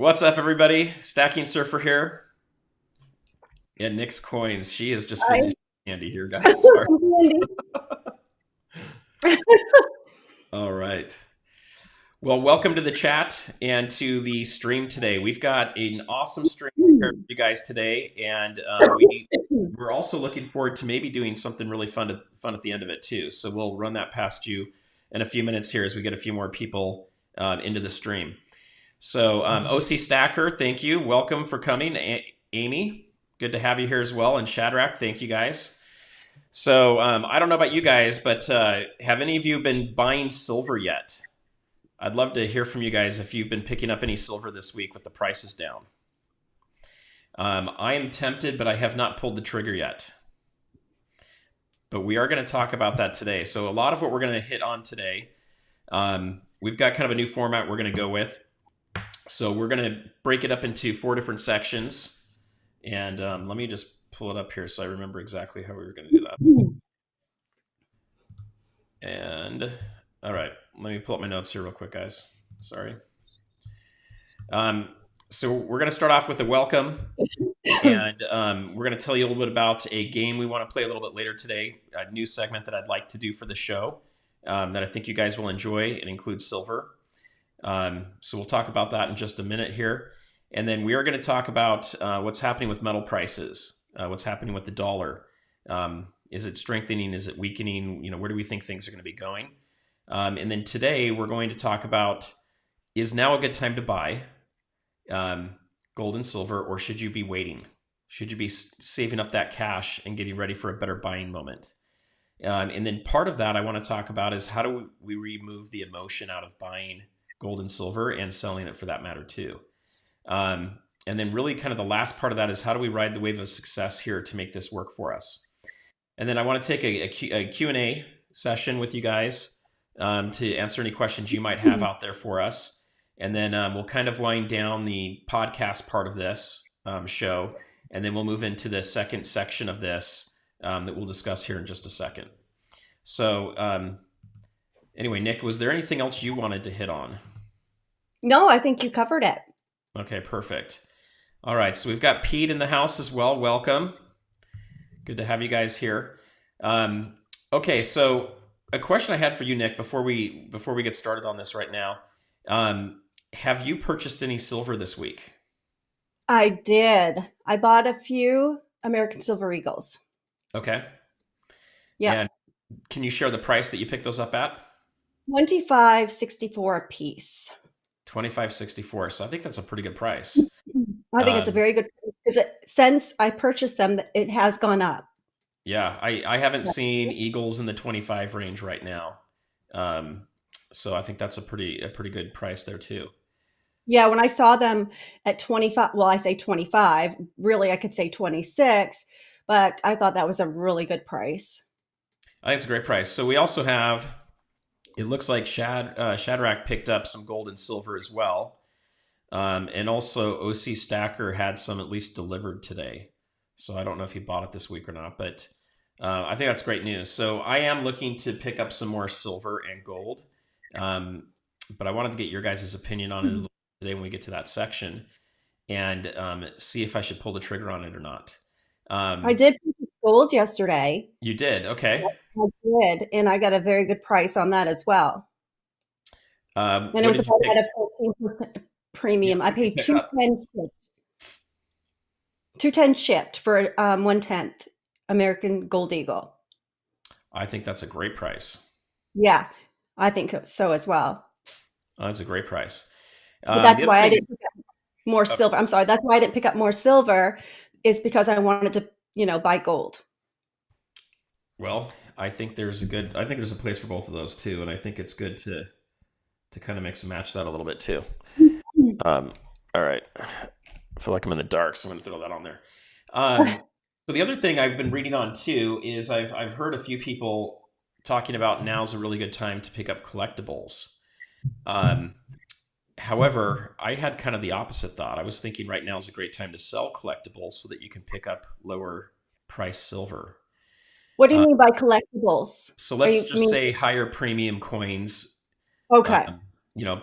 What's up, everybody? Stacking Surfer here. Yeah, Nick's coins. She has just I finished candy here, guys. Sorry. All right. Well, welcome to the chat and to the stream today. We've got an awesome stream prepared for you guys today, and we're also looking forward to maybe doing something really fun at the end of it too. So we'll run that past you in a few minutes here as we get a few more people into the stream. So OC Stacker, thank you. Welcome for coming. Amy, good to have you here as well. And Shadrach, thank you guys. So I don't know about you guys, but have any of you been buying silver yet? I'd love to hear from you guys if you've been picking up any silver this week with the prices down. I am tempted, but I have not pulled the trigger yet. But we are going to talk about that today. So a lot of what we're going to hit on today, we've got kind of a new format we're going to go with. So we're going to break it up into 4 different sections. And let me just pull it up here so I remember exactly how we were going to do that. And all right, let me pull up my notes here real quick, guys. Sorry. So we're going to start off with a welcome. And we're going to tell you a little bit about a game we want to play a little bit later today, a new segment that I'd like to do for the show that I think you guys will enjoy. It includes silver. So we'll talk about that in just a minute here. And then we are going to talk about what's happening with metal prices, what's happening with the dollar. Is it strengthening? Is it weakening? Where do we think things are going to be going? And then today we're going to talk about, is now a good time to buy gold and silver, or should you be waiting? Should you be saving up that cash and getting ready for a better buying moment? And then part of that I want to talk about is how do we remove the emotion out of buying gold and silver and selling it for that matter too. And then really kind of the last part of that is how do we ride the wave of success here to make this work for us? And then I want to take a Q&A session with you guys to answer any questions you might have out there for us. And then we'll kind of wind down the podcast part of this show. And then we'll move into the second section of this that we'll discuss here in just a second. So anyway, Nick, was there anything else you wanted to hit on? No, I think you covered it. Okay, perfect. All right, so we've got Pete in the house as well. Welcome. Good to have you guys here. Okay, so a question I had for you, Nick, before we get started on this right now. Have you purchased any silver this week? I did. I bought a few American Silver Eagles. Okay. Yeah. And can you share the price that you picked those up at? $25.64 a piece. $25.64. So I think that's a pretty good price. I think it's a very good price because since I purchased them, it has gone up. Yeah, I haven't seen Eagles in the 25 range right now. So I think that's a pretty good price there too. Yeah, when I saw them at 25, well, I say 25, really I could say 26, but I thought that was a really good price. I think it's a great price. So we also have, it looks like Shadrach picked up some gold and silver as well. And also OC Stacker had some at least delivered today. So I don't know if he bought it this week or not, but I think that's great news. So I am looking to pick up some more silver and gold. But I wanted to get your guys' opinion on it a little bit today when we get to that section and see if I should pull the trigger on it or not. I did purchase gold yesterday. You did? Okay. I did, and I got a very good price on that as well. And it was about at a 14% premium. Yeah, I paid $210 shipped for 1/10 American Gold Eagle. I think that's a great price. Yeah, I think so as well. Oh, that's a great price. But that's why I didn't pick up more silver. I'm sorry. That's why I didn't pick up more silver, is because I wanted to, buy gold. Well, I think there's a place for both of those too, and I think it's good to kind of mix and match that a little bit too. All right, I feel like I'm in the dark, so I'm going to throw that on there. So the other thing I've been reading on too is I've heard a few people talking about now's a really good time to pick up collectibles. However, I had kind of the opposite thought. I was thinking right now is a great time to sell collectibles so that you can pick up lower price silver. What do you mean by collectibles? So let's just say higher premium coins. Okay.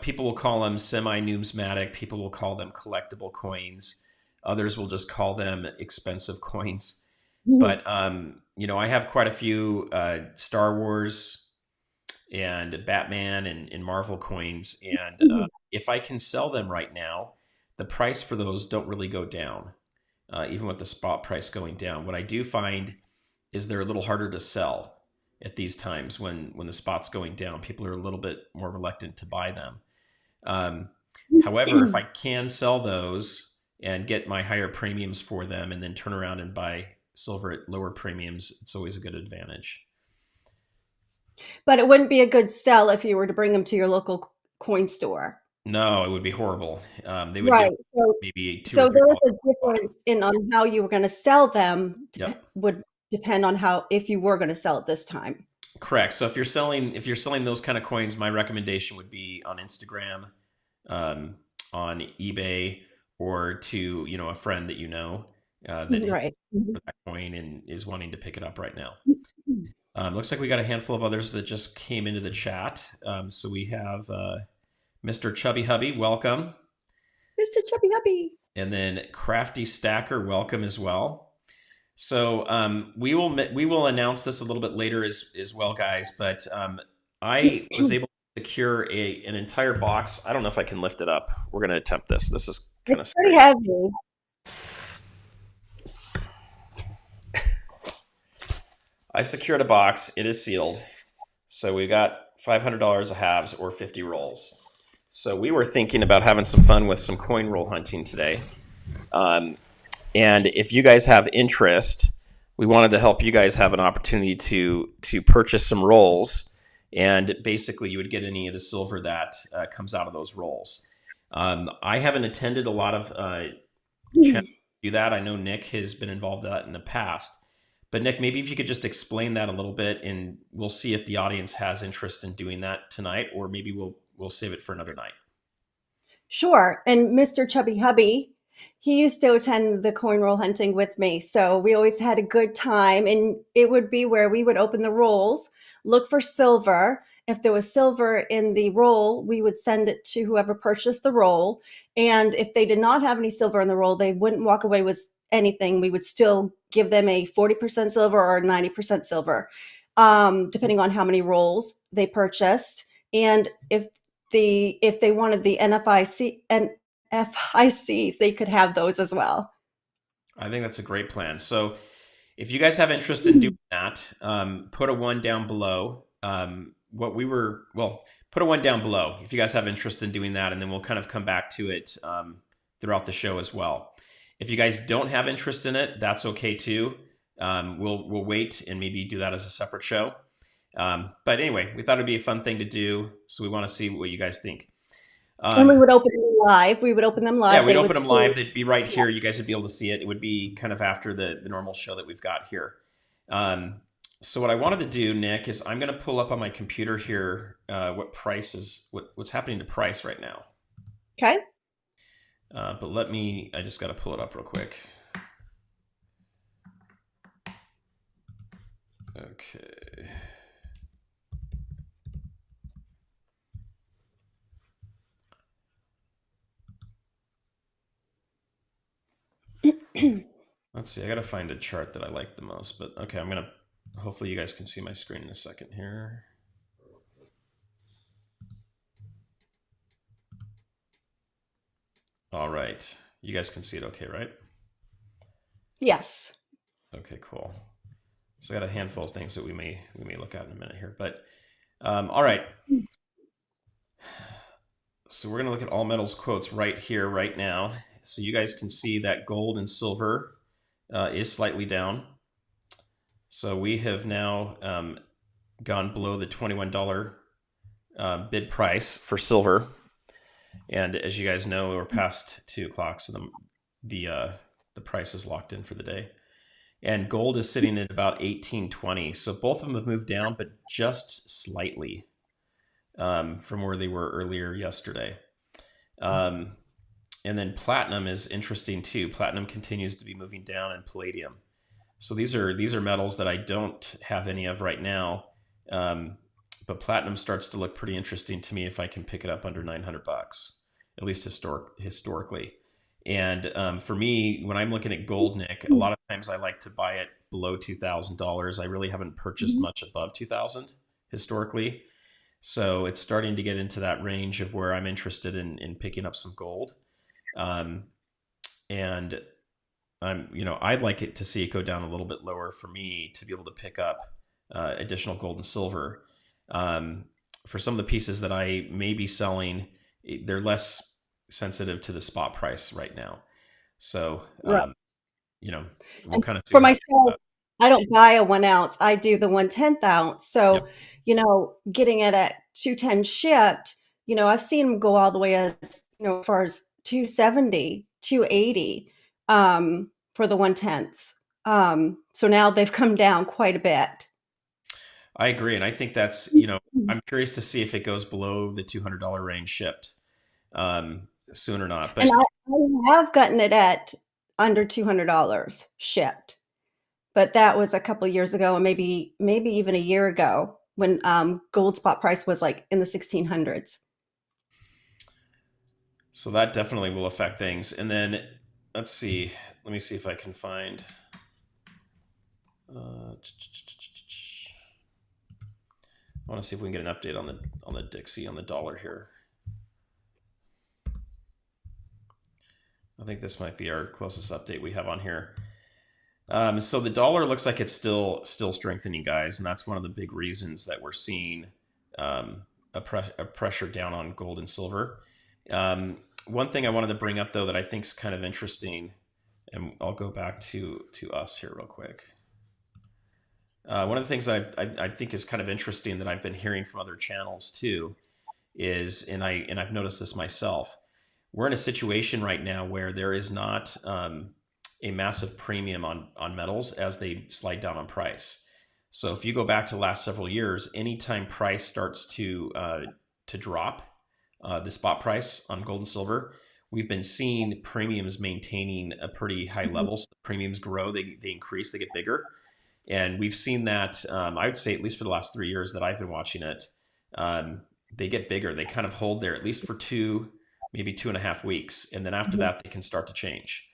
people will call them semi-numismatic. People will call them collectible coins. Others will just call them expensive coins. But I have quite a few Star Wars and Batman and Marvel coins, and if I can sell them right now, the price for those don't really go down, even with the spot price going down. What I do find is they're a little harder to sell at these times when the spot's going down. People are a little bit more reluctant to buy them. However, if I can sell those and get my higher premiums for them and then turn around and buy silver at lower premiums, it's always a good advantage. But it wouldn't be a good sell if you were to bring them to your local coin store. No, it would be horrible. They would give Right. So maybe two or so three there is dollars. a difference in on how you were gonna sell them Yep, would depend on how if you were gonna sell it this time. correct. So if you're selling those kind of coins, my recommendation would be on Instagram, um, on eBay, or to a friend that that has Right. Mhm. that coin and is wanting to pick it up right now. Looks like we got a handful of others that just came into the chat. So we have Mr. Chubby Hubby, welcome. Mr. Chubby Hubby. And then Crafty Stacker, welcome as well. So we will announce this a little bit later as well, guys. But I was able to secure an entire box. I don't know if I can lift it up. We're going to attempt this. This is kind of It's pretty scary. heavy. I secured a box. It is sealed. So we got $500 of halves or 50 rolls. So we were thinking about having some fun with some coin roll hunting today. And if you guys have interest, we wanted to help you guys have an opportunity to purchase some rolls. And basically, you would get any of the silver that comes out of those rolls. I haven't attended a lot of channels do that. I know Nick has been involved in that in the past. But Nick, maybe if you could just explain that a little bit, and we'll see if the audience has interest in doing that tonight, or maybe we'll save it for another night. Sure. And Mr. Chubby Hubby, he used to attend the coin roll hunting with me. So we always had a good time. And it would be where we would open the rolls, look for silver. If there was silver in the roll, we would send it to whoever purchased the roll. And if they did not have any silver in the roll, they wouldn't walk away with anything. We would still give them a 40% silver or 90% silver, depending on how many rolls they purchased. And if they wanted the NFICs, they could have those as well. I think that's a great plan. So if you guys have interest in doing that, put a one down below. Put a one down below if you guys have interest in doing that, and then we'll kind of come back to it throughout the show as well. If you guys don't have interest in it, that's okay too. We'll wait and maybe do that as a separate show. But anyway, we thought it'd be a fun thing to do, so we want to see what you guys think. And we would open them live. We would open them live. Yeah, we'd They open would them see. live. They'd be right here. You guys would be able to see it. It would be kind of after the normal show that we've got here. So what I wanted to do, Nick, is I'm going to pull up on my computer here what's happening to price right now. Okay. But I just got to pull it up real quick. Okay. Let's see. I got to find a chart that I like the most. But okay, hopefully you guys can see my screen in a second here. All right. You guys can see it okay, right? Yes. Okay, cool. So I got a handful of things that we may look at in a minute here. But all right. So we're going to look at all metals quotes right here, right now. So you guys can see that gold and silver is slightly down. So we have now gone below the $21 bid price for silver. And as you guys know, we're past 2 o'clock, so the price is locked in for the day. And gold is sitting at about $18.20. So both of them have moved down, but just slightly from where they were earlier yesterday. And then platinum is interesting too. Platinum continues to be moving down, and palladium. So these are metals that I don't have any of right now. but platinum starts to look pretty interesting to me if I can pick it up under $900, at least historically. And for me, when I'm looking at gold, Nick, a lot of times I like to buy it below $2,000. I really haven't purchased Mhm. much above 2,000 historically. So it's starting to get into that range of where I'm interested in picking up some gold. Um, and I'd like it to see it go down a little bit lower for me to be able to pick up additional gold and silver. Um, for some of the pieces that I may be selling, they're less sensitive to the spot price right now. So, Right. you know, we'll And kind of see for what happens with myself, that. I don't buy a 1 ounce. I do the 1/10 ounce. Yep. So, getting it at 210 shipped, I've seen them go all the way as, as far as 270, 280 for the 1/10s. So now they've come down quite a bit. I agree. And I think that's, I'm curious to see if it goes below the $200 range shipped soon or not. And But I have gotten it at under $200 shipped. But that was a couple of years ago, and maybe even a year ago when gold spot price was like in the 1600s. so that definitely will affect things. And then let's see. Let me see if I can find. I want to see if we can get an update on the Dixie on the dollar here. I think this might be our closest update we have on here. So the dollar looks like it's still strengthening, guys, and that's one of the big reasons that we're seeing a pressure down on gold and silver. One thing I wanted to bring up though that I think is kind of interesting, and I'll go back to us here real quick. One of the things that I think is kind of interesting that I've been hearing from other channels too is, and I've noticed this myself. We're in a situation right now where there is not a massive premium on metals as they slide down on price. So if you go back to the last several years, anytime price starts to drop, the spot price on gold and silver, we've been seeing premiums maintaining a pretty high level. So the premiums grow, they increase, they get bigger. And we've seen that, I would say, at least for the last 3 years that I've been watching it, they get bigger. They kind of hold there at least for maybe 2.5 weeks. And then after Mhm. that, they can start to change.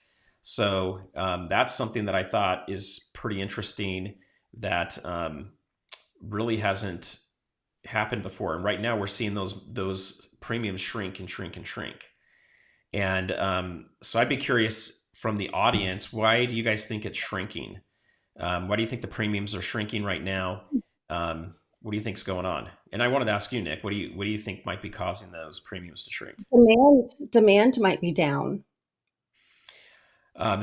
So that's something that I thought is pretty interesting that really hasn't happened before. And right now we're seeing those premiums shrink and shrink and shrink. And so I'd be curious from the audience, why do you guys think it's shrinking? Why do you think the premiums are shrinking right now? What do you think's going on? And I wanted to ask you, Nick, what do you think might be causing those premiums to shrink? Demand might be down.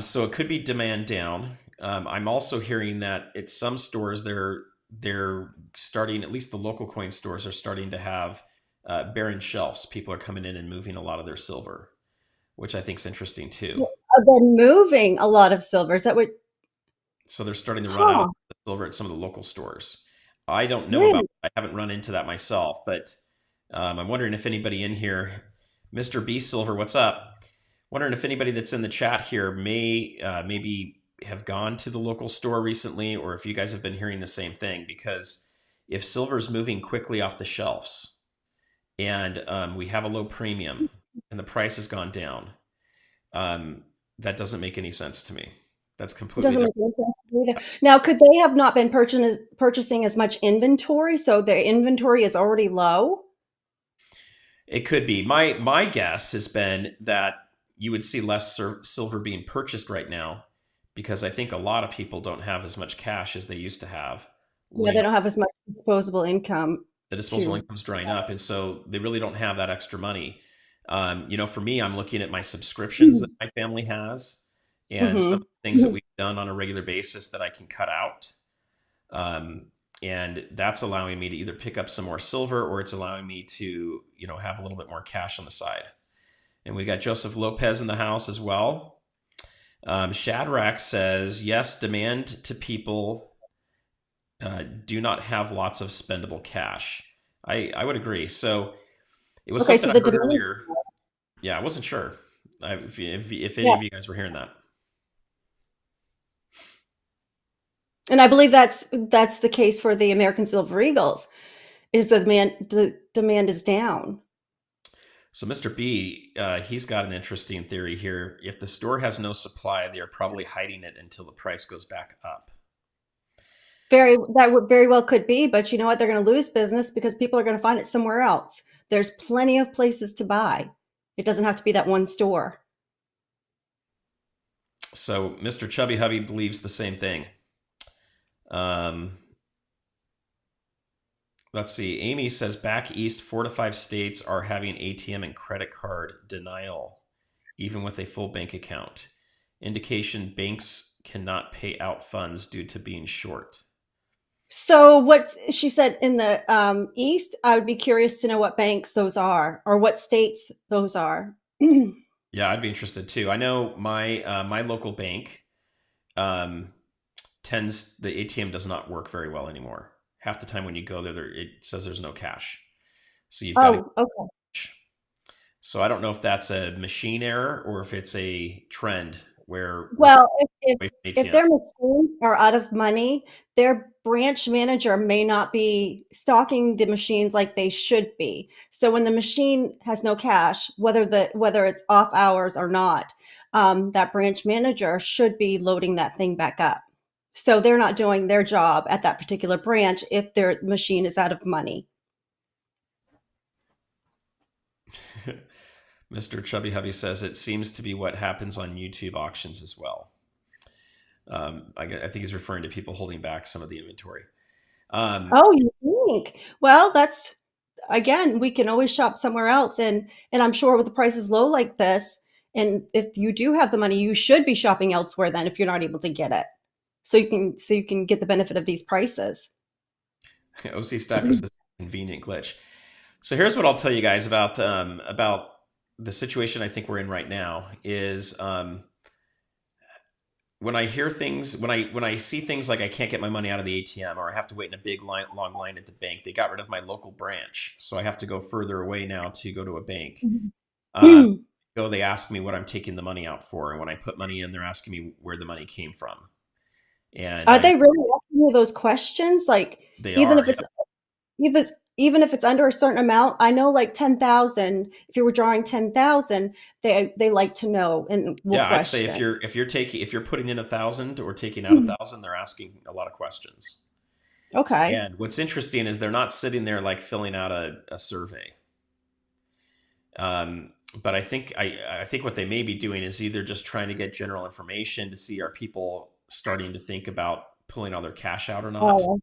So it could be demand down. I'm also hearing that at some stores they're starting, at least the local coin stores are starting to have barren shelves. People are coming in and moving a lot of their silver, which I think is interesting too. They're moving a lot of silver. Is that what? So they're starting to run out of Huh? silver at some of the local stores. I don't know about Really? that. I haven't run into that myself, but I'm wondering if anybody in here, Mr. B Silver, what's up? Wondering if anybody that's in the chat here may maybe have gone to the local store recently, or if you guys have been hearing the same thing. Because if silver is moving quickly off the shelves and we have a low premium and the price has gone down, that doesn't make any sense to me. That's It completely doesn't make different. any sense to me either. Now, could they have not been purchasing as much inventory, so their inventory is already low? It could be. My guess has been that you would see less silver being purchased right now because I think a lot of people don't have as much cash as they used to have Yeah, laying they up. don't have as much disposable income The disposable to. income's drying up, and so they really don't have that extra money. For me, I'm looking at my subscriptions that my family has and some of Mhm. the things that we've done on a regular basis that I can cut out. Um, and that's allowing me to either pick up some more silver or it's allowing me to, have a little bit more cash on the side. And we got Joseph Lopez in the house as well. Shadrach says, yes, demand to people do not have lots of spendable cash. I would agree. So it was Okay, something so I the heard demand. earlier. Yeah, I wasn't sure if any Yeah, of you guys were hearing that. and I believe that's the case for the American Silver Eagles. is the demand is down. So Mr. B, he's got an interesting theory here. If the store has no supply, they are probably hiding it until the price goes back up. That would very well could be, but you know what? They're going to lose business because people are going to find it somewhere else. There's plenty of places to buy. It doesn't have to be that one store. So Mr. Chubby Hubby believes the same thing. Um, let's see. Amy says back east, 4 to 5 states are having ATM and credit card denial, even with a full bank account. Indication banks cannot pay out funds due to being short. So what she said in the East, I would be curious to know what banks those are or what states those are. Yeah, I'd be interested too. I know my local bank um, tends the ATM does not work very well anymore. Half the time when you go there, it says there's no cash, so you've got to. Oh, okay. So I don't know if that's a machine error or if it's a trend where we're Well, away from if ATM. their machines are out of money, their branch manager may not be stocking the machines like they should be. So when the machine has no cash, whether it's off hours or not, that branch manager should be loading that thing back up. So they're not doing their job at that particular branch if their machine is out of money. Mr. Chubby Hubby says it seems to be what happens on YouTube auctions as well. I think he's referring to people holding back some of the inventory. Oh, you think? Well, that's again, we can always shop somewhere else, and I'm sure with the prices low like this, and if you do have the money, you should be shopping elsewhere then if you're not able to get it. So you can get the benefit of these prices. OC Stacker says convenient glitch. So here's what I'll tell you guys about the situation I think we're in right now is when I hear things when I see things like I can't get my money out of the ATM or I have to wait in a big long line at the bank. They got rid of my local branch, so I have to go further away now to go to a bank. Uh, they ask me what I'm taking the money out for, and when I put money in, they're asking me where the money came from, and Are they really asking you those questions? Like they even are. if it's If it's even if it's under a certain amount, I know like 10,000, if you were drawing 10,000, they like to know and will Yeah, I'd say question. if you're putting in 1,000 or taking out Hmm. 1,000, they're asking a lot of questions. Okay. And what's interesting is they're not sitting there like filling out a survey. But I think what they may be doing is either just trying to get general information to see are people starting to think about pulling all their cash out or not, Oh,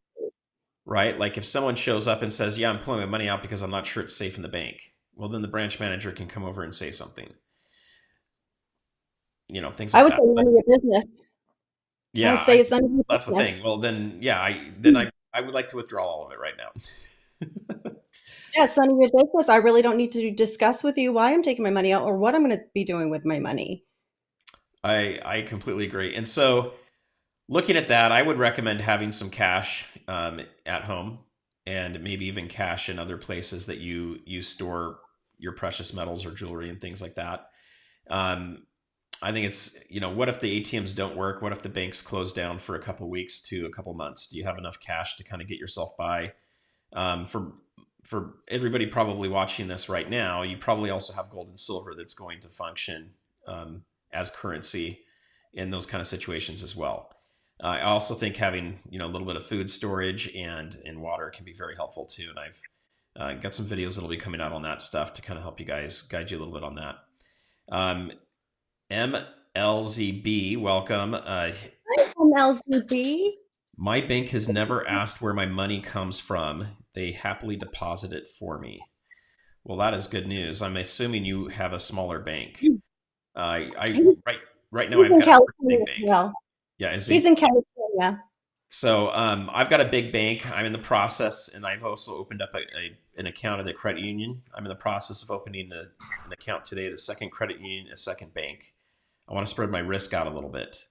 right? Like if someone shows up and says, "Yeah, I'm pulling my money out because I'm not sure it's safe in the bank," well, then the branch manager can come over and say something, things I like would that. say none But of your business. I yeah, would say it's none of your that's the thing. business. Well, then yeah, I would like to withdraw all of it right now. Yeah, it's none of your business. I really don't need to discuss with you why I'm taking my money out or what I'm going to be doing with my money. I completely agree. And so looking at that, I would recommend having some cash at home and maybe even cash in other places that you store your precious metals or jewelry and things like that. Um, I think it's, what if the ATMs don't work? What if the banks close down for a couple weeks to a couple months? Do you have enough cash to kind of get yourself by? For everybody probably watching this right now, you probably also have gold and silver that's going to function as currency in those kind of situations as well. I also think having a little bit of food storage and water can be very helpful too. And I've got some videos that'll be coming out on that stuff to kind of help you guys guide you a little bit on that. MLZB, welcome. LZB. My bank has never asked where my money comes from. They happily deposit it for me. Well, that is good news. I'm assuming you have a smaller bank. I He's right now he's I've in got a pretty California big as bank. well. Yeah, is He's he? in California. So I've got a big bank. I'm in the process, and I've also opened up an account at a credit union. I'm in the process of opening an account today, the second credit union, a second bank. I want to spread my risk out a little bit,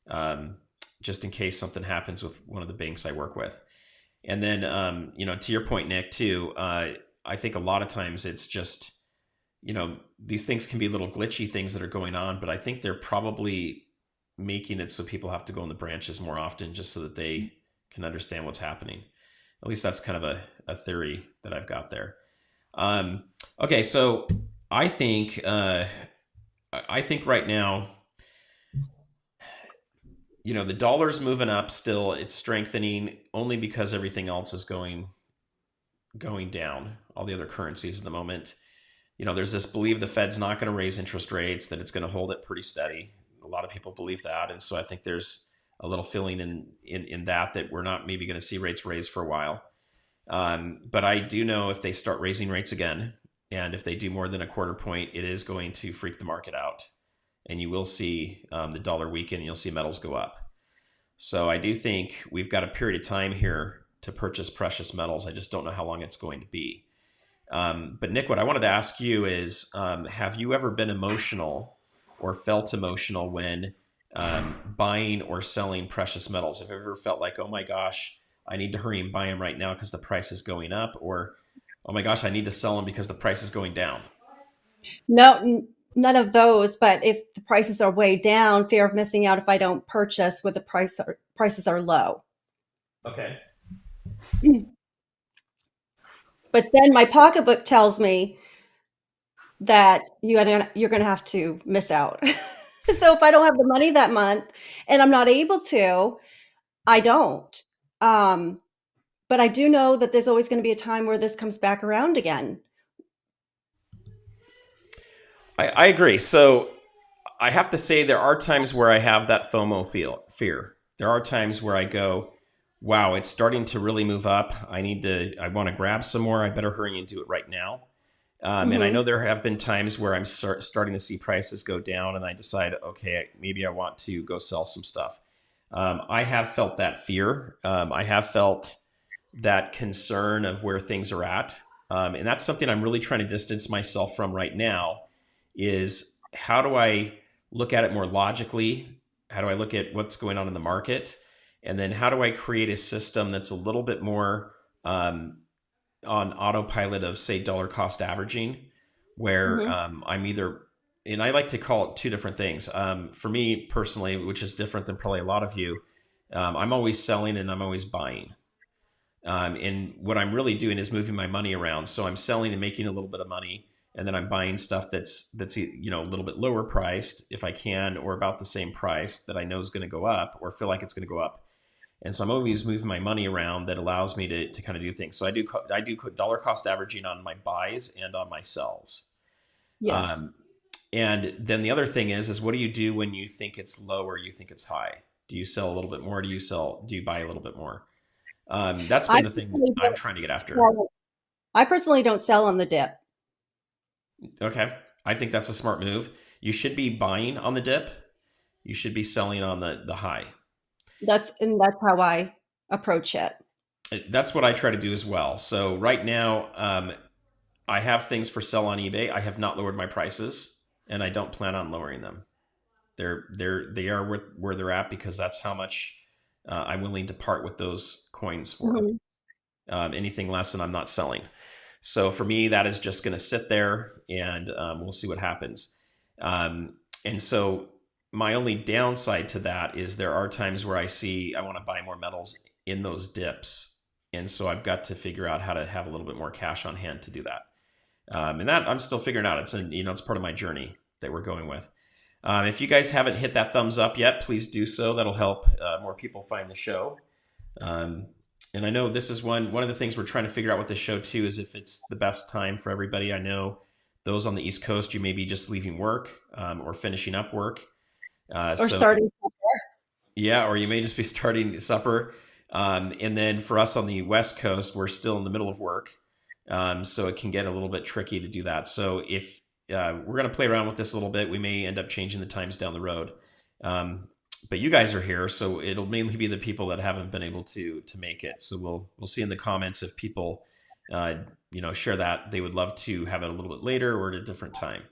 um, just in case something happens with one of the banks I work with. And then, to your point, Nick, too, I think a lot of times it's just, these things can be little glitchy things that are going on, but I think they're probably making it so people have to go in the branches more often just so that they can understand what's happening. At least that's kind of a theory that I've got there. Um, okay, so I think I think right now, the dollar's moving up still. It's strengthening only because everything else is going down. All the other currencies at the moment. There's this belief the Fed's not going to raise interest rates, that it's going to hold it pretty steady. A lot of people believe that, and so I think there's a little feeling in that we're not maybe going to see rates raised for a while. But I do know if they start raising rates again, and if they do more than a quarter point, it is going to freak the market out, and you will see the dollar weaken, and you'll see metals go up. So I do think we've got a period of time here to purchase precious metals. I just don't know how long it's going to be. But Nick, what I wanted to ask you is, have you ever been emotional or felt emotional when buying or selling precious metals? Have you ever felt like, oh my gosh, I need to hurry and buy them right now because the price is going up, or oh my gosh, I need to sell them because the price is going down? No, none of those. But if the prices are way down, fear of missing out if I don't purchase when the prices are low. Okay. But then my pocketbook tells me that you're going to have to miss out. So if I don't have the money that month and I'm not able to, I don't. Um, but I do know that there's always going to be a time where this comes back around again. I agree. So I have to say there are times where I have that FOMO fear. There are times where I go, wow, it's starting to really move up. I want to grab some more. I better hurry and do it right now. And I Hmm. know there have been times where I'm starting to see prices go down, and I decide, okay, maybe I want to go sell some stuff. I have felt that fear. I have felt that concern of where things are at. And that's something I'm really trying to distance myself from right now is how do I look at it more logically? How do I look at what's going on in the market? And then how do I create a system that's a little bit more on autopilot of, say, dollar cost averaging, where Hmm. I'm either, and I like to call it two different things. For me personally, which is different than probably a lot of you, I'm always selling and I'm always buying. And what I'm really doing is moving my money around. So I'm selling and making a little bit of money, and then I'm buying stuff that's a little bit lower priced if I can, or about the same price that I know is going to go up, or feel like it's going to go up. And so I'm always moving my money around that allows me to kind of do things. So I do dollar cost averaging on my buys and on my sells. Yes. Um, and then the other thing is what do you do when you think it's low or you think it's high? Do you sell a little bit more? Do you buy a little bit more? That's I been the thing personally I'm don't trying to get after. sell. I personally don't sell on the dip. Okay. I think that's a smart move. You should be buying on the dip. You should be selling on the high. That's how I approach it. That's what I try to do as well. So right now, I have things for sale on eBay. I have not lowered my prices, and I don't plan on lowering them. They are where they're at because that's how much I'm willing to part with those coins for. Mhm. Anything less than I'm not selling. So for me, that is just going to sit there, and we'll see what happens. And so my only downside to that is there are times where I want to buy more metals in those dips, and so I've got to figure out how to have a little bit more cash on hand to do that. And that I'm still figuring out. It's part of my journey that we're going with. If you guys haven't hit that thumbs up yet, please do so. That'll help more people find the show. Um, and I know this is one of the things we're trying to figure out with this show too is if it's the best time for everybody. I know those on the East Coast, you may be just leaving work or finishing up work. Or So starting. yeah, or you may just be starting supper. And then for us on the West Coast, we're still in the middle of work. So it can get a little bit tricky to do that. So if we're going to play around with this a little bit, we may end up changing the times down the road. But you guys are here, so it'll mainly be the people that haven't been able to make it. So we'll see in the comments if people share that they would love to have it a little bit later or at a different time.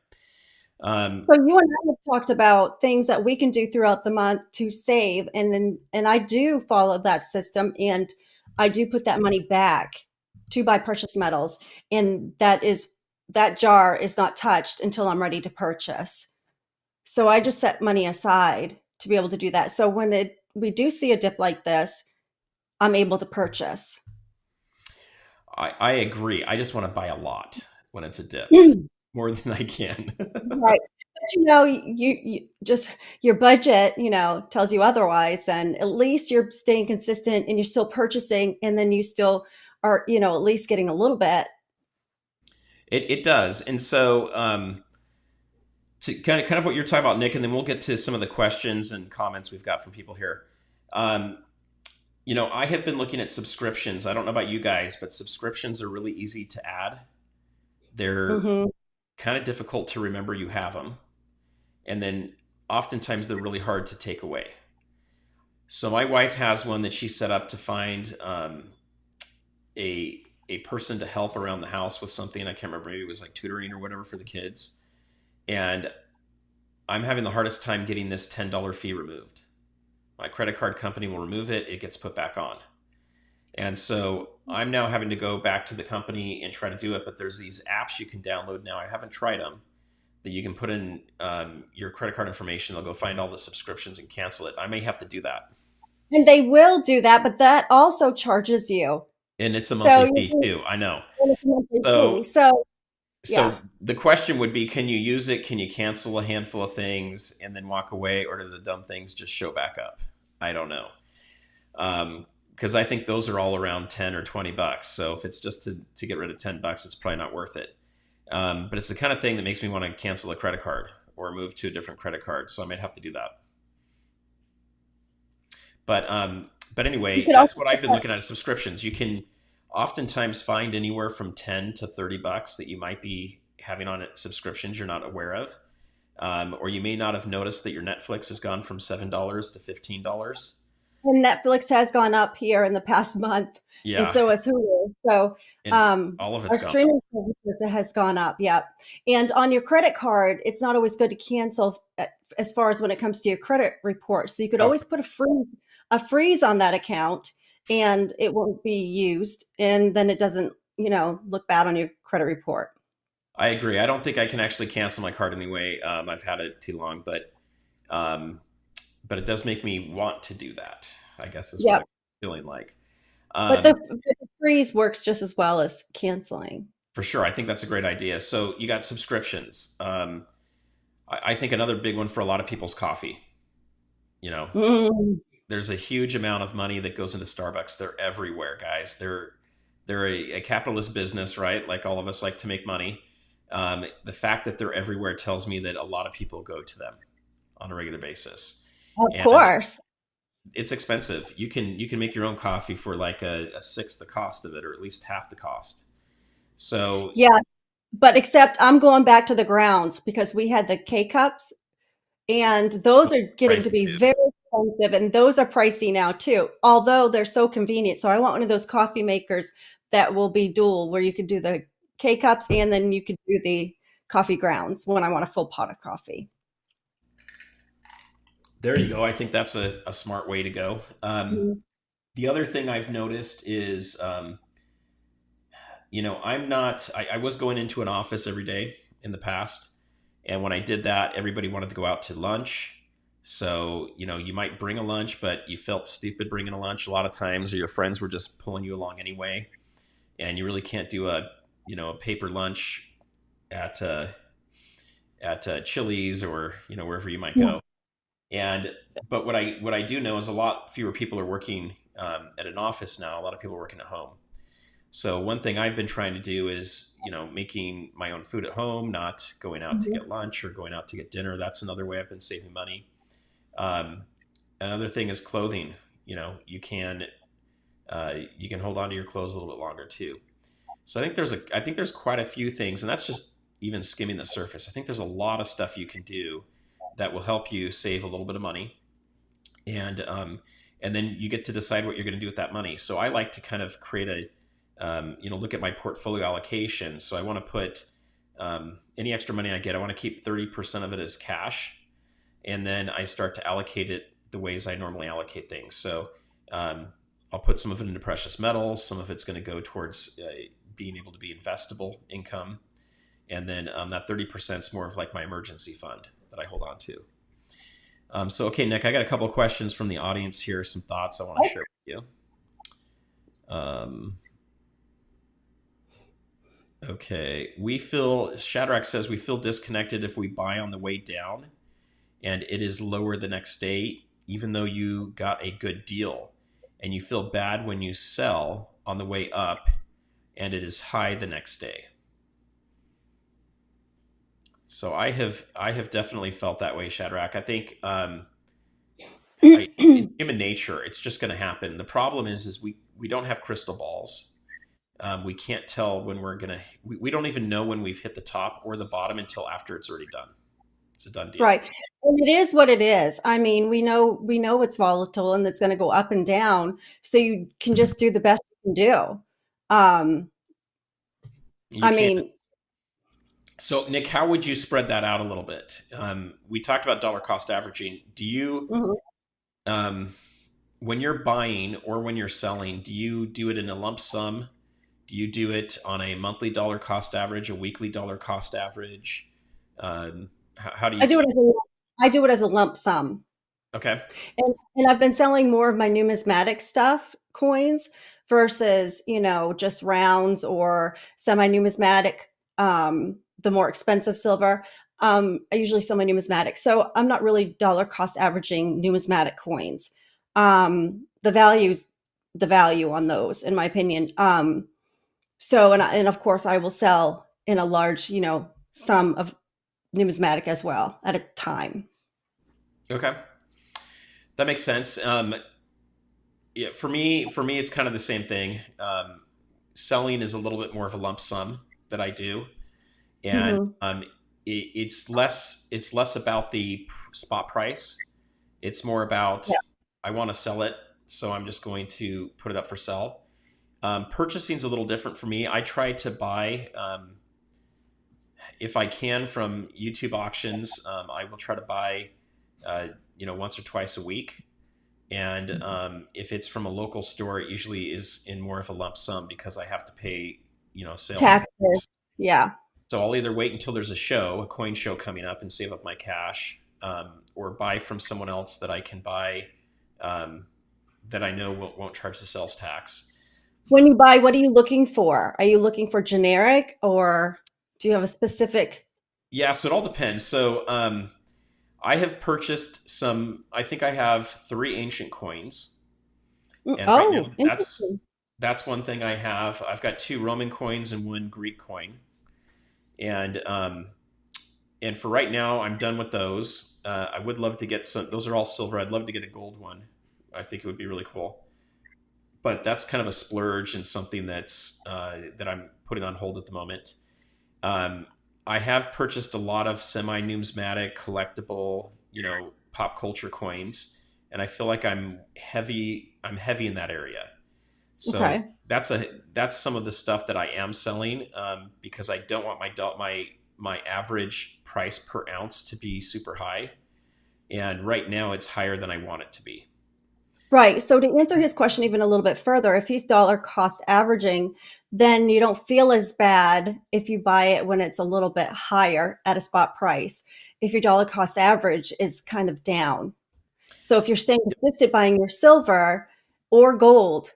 So you and I have talked about things that we can do throughout the month to save, and I do follow that system, and I do put that money back to buy precious metals, and that jar is not touched until I'm ready to purchase. So I just set money aside to be able to do that. So when we do see a dip like this, I'm able to purchase. I agree. I just want to buy a lot when it's a dip, more than I can. Right. But you just your budget, tells you otherwise. And at least you're staying consistent and you're still purchasing, and then you still are, at least getting a little bit. It does, and so to kind of what you're talking about, Nick, and then we'll get to some of the questions and comments we've got from people here. Um, I have been looking at subscriptions. I don't know about you guys, but subscriptions are really easy to add. They're Hmm. kind of difficult to remember you have them, and then oftentimes they're really hard to take away. So my wife has one that she set up to find a person to help around the house with something. I can't remember, maybe it was like tutoring or whatever for the kids. And I'm having the hardest time getting this $10 fee removed. My credit card company will remove it, it gets put back on. And so I'm now having to go back to the company and try to do it. But there's these apps you can download now. I haven't tried them. That you can put in your credit card information. They'll go find all the subscriptions and cancel it. I may have to do that. And they will do that, but that also charges you. And it's a So monthly you're fee too. I know. doing a monthly So fee. So yeah. so the question would be, can you use it? Can you cancel a handful of things and then walk away, or do the dumb things just show back up? I don't know. Because I think those are all around 10 or $20. So if it's just to get rid of $10, it's probably not worth it. But it's the kind of thing that makes me want to cancel a credit card or move to a different credit card. So I might have to do that. But You anyway, could that's also what put I've been that. looking at as subscriptions. You can oftentimes find anywhere from 10 to $30 that you might be having on it subscriptions you're not aware of. Or you may not have noticed that your Netflix has gone from $7 to $15. And Netflix has gone up here in the past month, and Yeah, so has Hulu. So and all of our it's gone up. streaming services has gone up. Yeah, and on your credit card, it's not always good to cancel as far as when it comes to your credit report. So you could Oh, always put a freeze on that account, and it won't be used, and then it doesn't look bad on your credit report. I agree. I don't think I can actually cancel my card anyway. I've had it too long, um, but it does make me want to do that, I guess is what Yep. I'm feeling like. But Um, the freeze works just as well as canceling. for sure. I think that's a great idea. So you got subscriptions. I think another big one for a lot of people's coffee. You know, Mm. there's a huge amount of money that goes into Starbucks. They're everywhere, guys. They're a capitalist business, right? Like all of us like to make money. The fact that they're everywhere tells me that a lot of people go to them on a regular basis, Of and course. it's expensive. You can make your own coffee for like a sixth the cost of it, or at least half the cost. So Yeah, but except I'm going back to the grounds because we had the K cups, and those are getting to pricey be too. very expensive, and those are pricey now too, although they're so convenient. So I want one of those coffee makers that will be dual, where you could do the K cups and then you could do the coffee grounds when I want a full pot of coffee. There you go. I think that's a smart way to go. Mhm. The other thing I've noticed is, I'm not, I was going into an office every day in the past. And when I did that, everybody wanted to go out to lunch. So, you might bring a lunch, but you felt stupid bringing a lunch a lot of times, or your friends were just pulling you along anyway. And you really can't do a paper lunch at, uh, at Chili's or, wherever you might Yeah. go. And but what I do know is a lot fewer people are working at an office now. A lot of people are working at home. So one thing I've been trying to do is making my own food at home, not going out to Mhm. get lunch or going out to get dinner. That's another way I've been saving money. Um, Another thing is clothing. You can hold on to your clothes a little bit longer too. So I think there's quite a few things, and that's just even skimming the surface. I think there's a lot of stuff you can do that will help you save a little bit of money, and and then you get to decide what you're going to do with that money. So I like to kind of create look at my portfolio allocation. So I want to put any extra money I get, I want to keep 30% of it as cash, and then I start to allocate it the ways I normally allocate things. So um, I'll put some of it into precious metals, some of it's going to go towards being able to be investable income, and then that 30% is more of like my emergency fund that I hold on to. So, okay, Nick, I got a couple of questions from the audience here, some thoughts I want to share with you. Um, Okay. Shadrach says we feel disconnected if we buy on the way down and it is lower the next day, even though you got a good deal. And you feel bad when you sell on the way up and it is high the next day. So I have definitely felt that way, Shadrach. I think it's human nature. It's just going to happen. The problem is we don't have crystal balls. We can't tell when we're gonna. We don't even know when we've hit the top or the bottom until after it's already done. It's a done deal. Right. And it is what it is. I mean, we know it's volatile and it's going to go up and down. So you can just do the best you can do. Um, You I can't. mean, So, Nick, how would you spread that out a little bit? We talked about dollar cost averaging. Do you, mhm. um, when you're buying or when you're selling, do you do it in a lump sum? Do you do it on a monthly dollar cost average, a weekly dollar cost average? How do you I do do it it? as a I do it as a lump sum. Okay. And I've been selling more of my numismatic stuff, coins, versus, just rounds or semi-numismatic, the more expensive silver. I usually sell my numismatic. So I'm not really dollar cost averaging numismatic coins. The value's the value on those, in my opinion. And of course I will sell in a large, sum of numismatic as well at a time. Okay. That makes sense. Yeah, for me, it's kind of the same thing. Selling is a little bit more of a lump sum that I do, and Hmm. it's less about the spot price. It's more about Yeah. I want to sell it, so I'm just going to put it up for sale. Purchasing is a little different for me. I try to buy, if I can, from YouTube auctions. I will try to buy, uh, once or twice a week. And if it's from a local store, it usually is in more of a lump sum because I have to pay, sales Taxes. tax. Yeah. So I'll either wait until there's a coin show coming up, and save up my cash, or buy from someone else that I can buy, um, that I know won't charge the sales tax. When you buy, what are you looking for? Are you looking for generic or do you have a specific? Yeah, so it all depends. So I have purchased some. I think I have three ancient coins, and right now Oh, that's interesting. that's one thing I have. I've got two Roman coins and one Greek coin, and for right now, I'm done with those. I would love to get some. Those are all silver. I'd love to get a gold one. I think it would be really cool. But that's kind of a splurge and something that I'm putting on hold at the moment. Um, I have purchased a lot of semi-numismatic collectible, pop culture coins, and I feel like I'm heavy. I'm heavy in that area. So Okay. that's some of the stuff that I am selling, because I don't want my average price per ounce to be super high, and right now it's higher than I want it to be. Right. So to answer his question even a little bit further, if he's dollar cost averaging, then you don't feel as bad if you buy it when it's a little bit higher at a spot price. If your dollar cost average is kind of down. So if you're staying consistent buying your silver or gold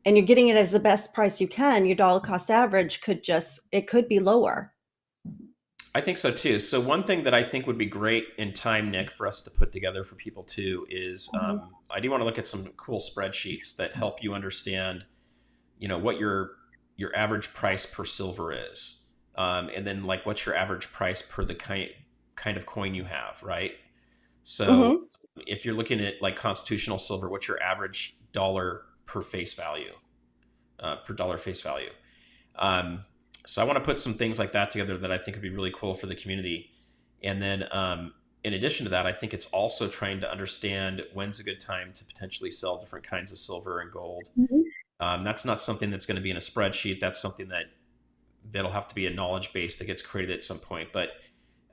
and you're getting it as the best price you can, your dollar cost average it could be lower. I think so too. So one thing that I think would be great in time, Nick, for us to put together for people too is, Mhm. I do want to look at some cool spreadsheets that help you understand, what your average price per silver is, and then like what's your average price per the kind of coin you have, right? So Mhm. if you're looking at like constitutional silver, what's your average dollar per face value, per dollar face value? Um, so I want to put some things like that together that I think would be really cool for the community. And then, in addition to that, I think it's also trying to understand when's a good time to potentially sell different kinds of silver and gold. Mhm. That's not something that's going to be in a spreadsheet. That's something that'll have to be a knowledge base that gets created at some point. But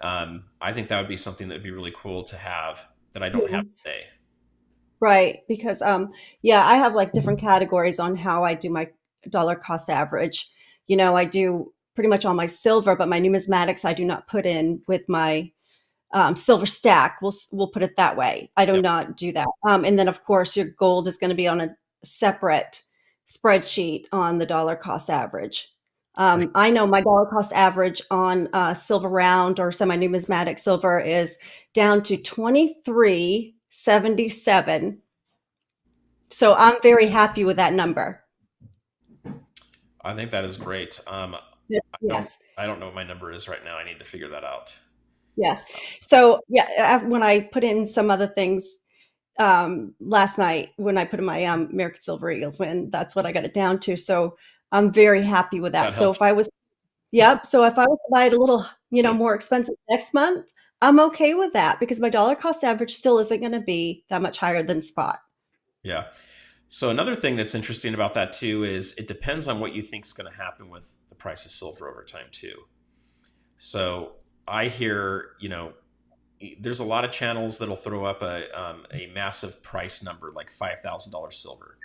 I think that would be something that would be really cool to have that I don't have Yes. today. Right, because yeah, I have like different categories on how I do my dollar cost average. I do pretty much all my silver, but my numismatics I do not put in with my silver stack. We'll put it that way. I do Yep. not do that. And then of course your gold is going to be on a separate spreadsheet on the dollar cost average. For sure. I know my dollar cost average on silver round or semi numismatic silver is down to 23.77. So I'm very happy with that number. I think that is great. Yes. I don't know what my number is right now. I need to figure that out. Yes. So yeah, when I put in some other things last night, when I put in my American Silver Eagles in, that's what I got it down to. So I'm very happy with that. That So helps. if I was, yep. So if I was to buy it a little, more expensive next month, I'm okay with that because my dollar cost average still isn't going to be that much higher than spot. Yeah. So another thing that's interesting about that too is it depends on what you think is going to happen with the price of silver over time too. So I hear, there's a lot of channels that'll throw up a massive price number like $5,000 silver.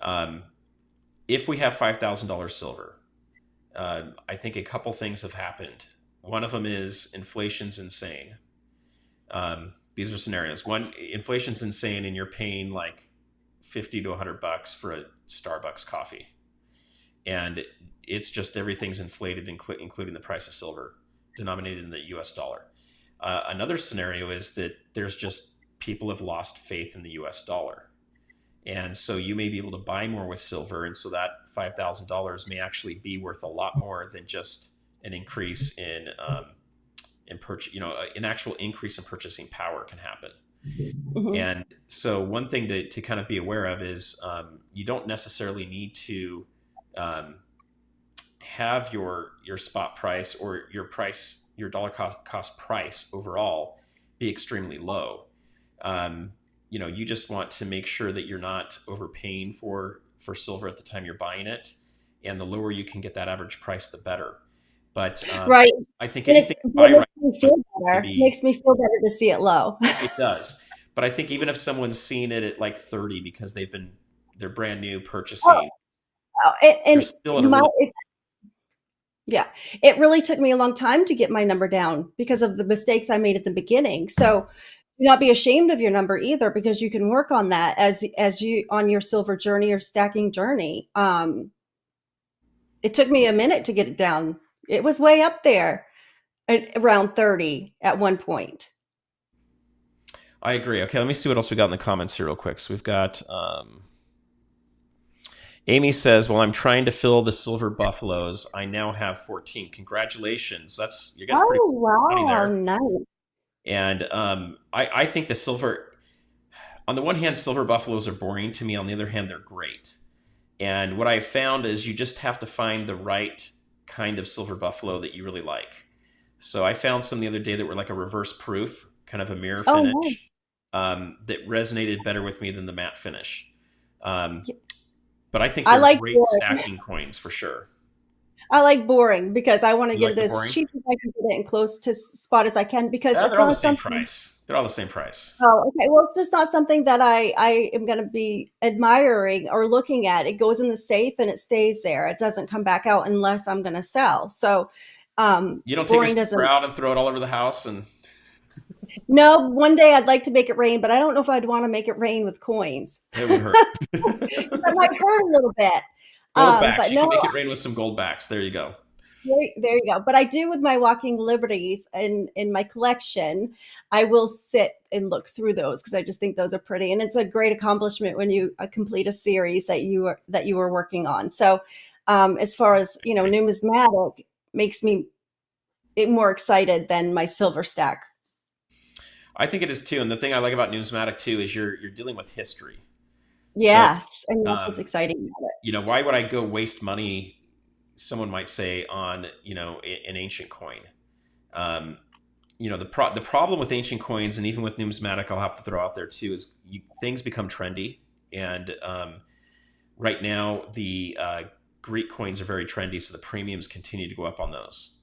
Um, if we have $5,000 silver, I think a couple things have happened. One of them is inflation's insane. These are scenarios. One, inflation's insane, and you're paying like 50 to $100 for a Starbucks coffee, and it's just everything's inflated, including the price of silver, denominated in the U.S. dollar. Another scenario is that there's just people have lost faith in the U.S. dollar, and so you may be able to buy more with silver, and so that $5,000 may actually be worth a lot more than just an increase in purchase. An actual increase in purchasing power can happen. Mhm. And so one thing to kind of be aware of is you don't necessarily need to um, have your spot price or your dollar cost price overall be extremely low. Um, you just want to make sure that you're not overpaying for silver at the time you're buying it, and the lower you can get that average price, the better. But Right. I think And it's anything you what buy right makes me now is feel going to better. be Makes me feel better to see it low. it does. But I think even if someone's seen it at like 30 because they're brand new Oh, purchasing, oh, you're and still at a really yeah, it really took me a long time to get my number down because of the mistakes I made at the beginning. So do not be ashamed of your number either, because you can work on that as you on your silver journey or stacking journey. It took me a minute to get it down. It was way up there at around 30 at one point. I agree. Okay, let me see what else we got in the comments here real quick. So we've got Amy says, "Well, I'm trying to fill the silver buffaloes. I now have 14. Congratulations. You're getting pretty Oh, money wow, there." nice. And I think the silver, on the one hand, silver buffaloes are boring to me. On the other hand, they're great. And what I found is you just have to find the right kind of silver buffalo that you really like. So I found some the other day that were like a reverse proof, kind of a mirror Oh, nice. finish, that resonated better with me than the matte finish. Um, Yeah, but I think I they're like great boring. stacking coins for sure. I like boring because I want to You get like it the as boring? cheap as I can get it and close to spot as I can because Yeah, it's they're all the not same something. price. They're all the same price. Oh, okay. Well, it's just not something that I am going to be admiring or looking at. It goes in the safe and it stays there. It doesn't come back out unless I'm going to sell. So, You don't take your boring silver doesn't. out and throw it all over the house, and No, one day I'd like to make it rain, but I don't know if I'd want to make it rain with coins it would hurt. because that might hurt a little bit. Gold backs. But You no, can make it rain with some gold backs. There you go. there you go. But I do with my walking liberties in my collection. I will sit and look through those because I just think those are pretty, and it's a great accomplishment when you complete a series that you were working on. So, as far as numismatic makes me more excited than my silver stack. I think it is too. And the thing I like about Numismatic too is you're dealing with history. So, Yes, and that's what's um, exciting about it. why would I go waste money? Someone might say on an ancient coin. Um, the problem with ancient coins and even with numismatic, I'll have to throw out there too is things become trendy, and right now the Greek coins are very trendy, so the premiums continue to go up on those.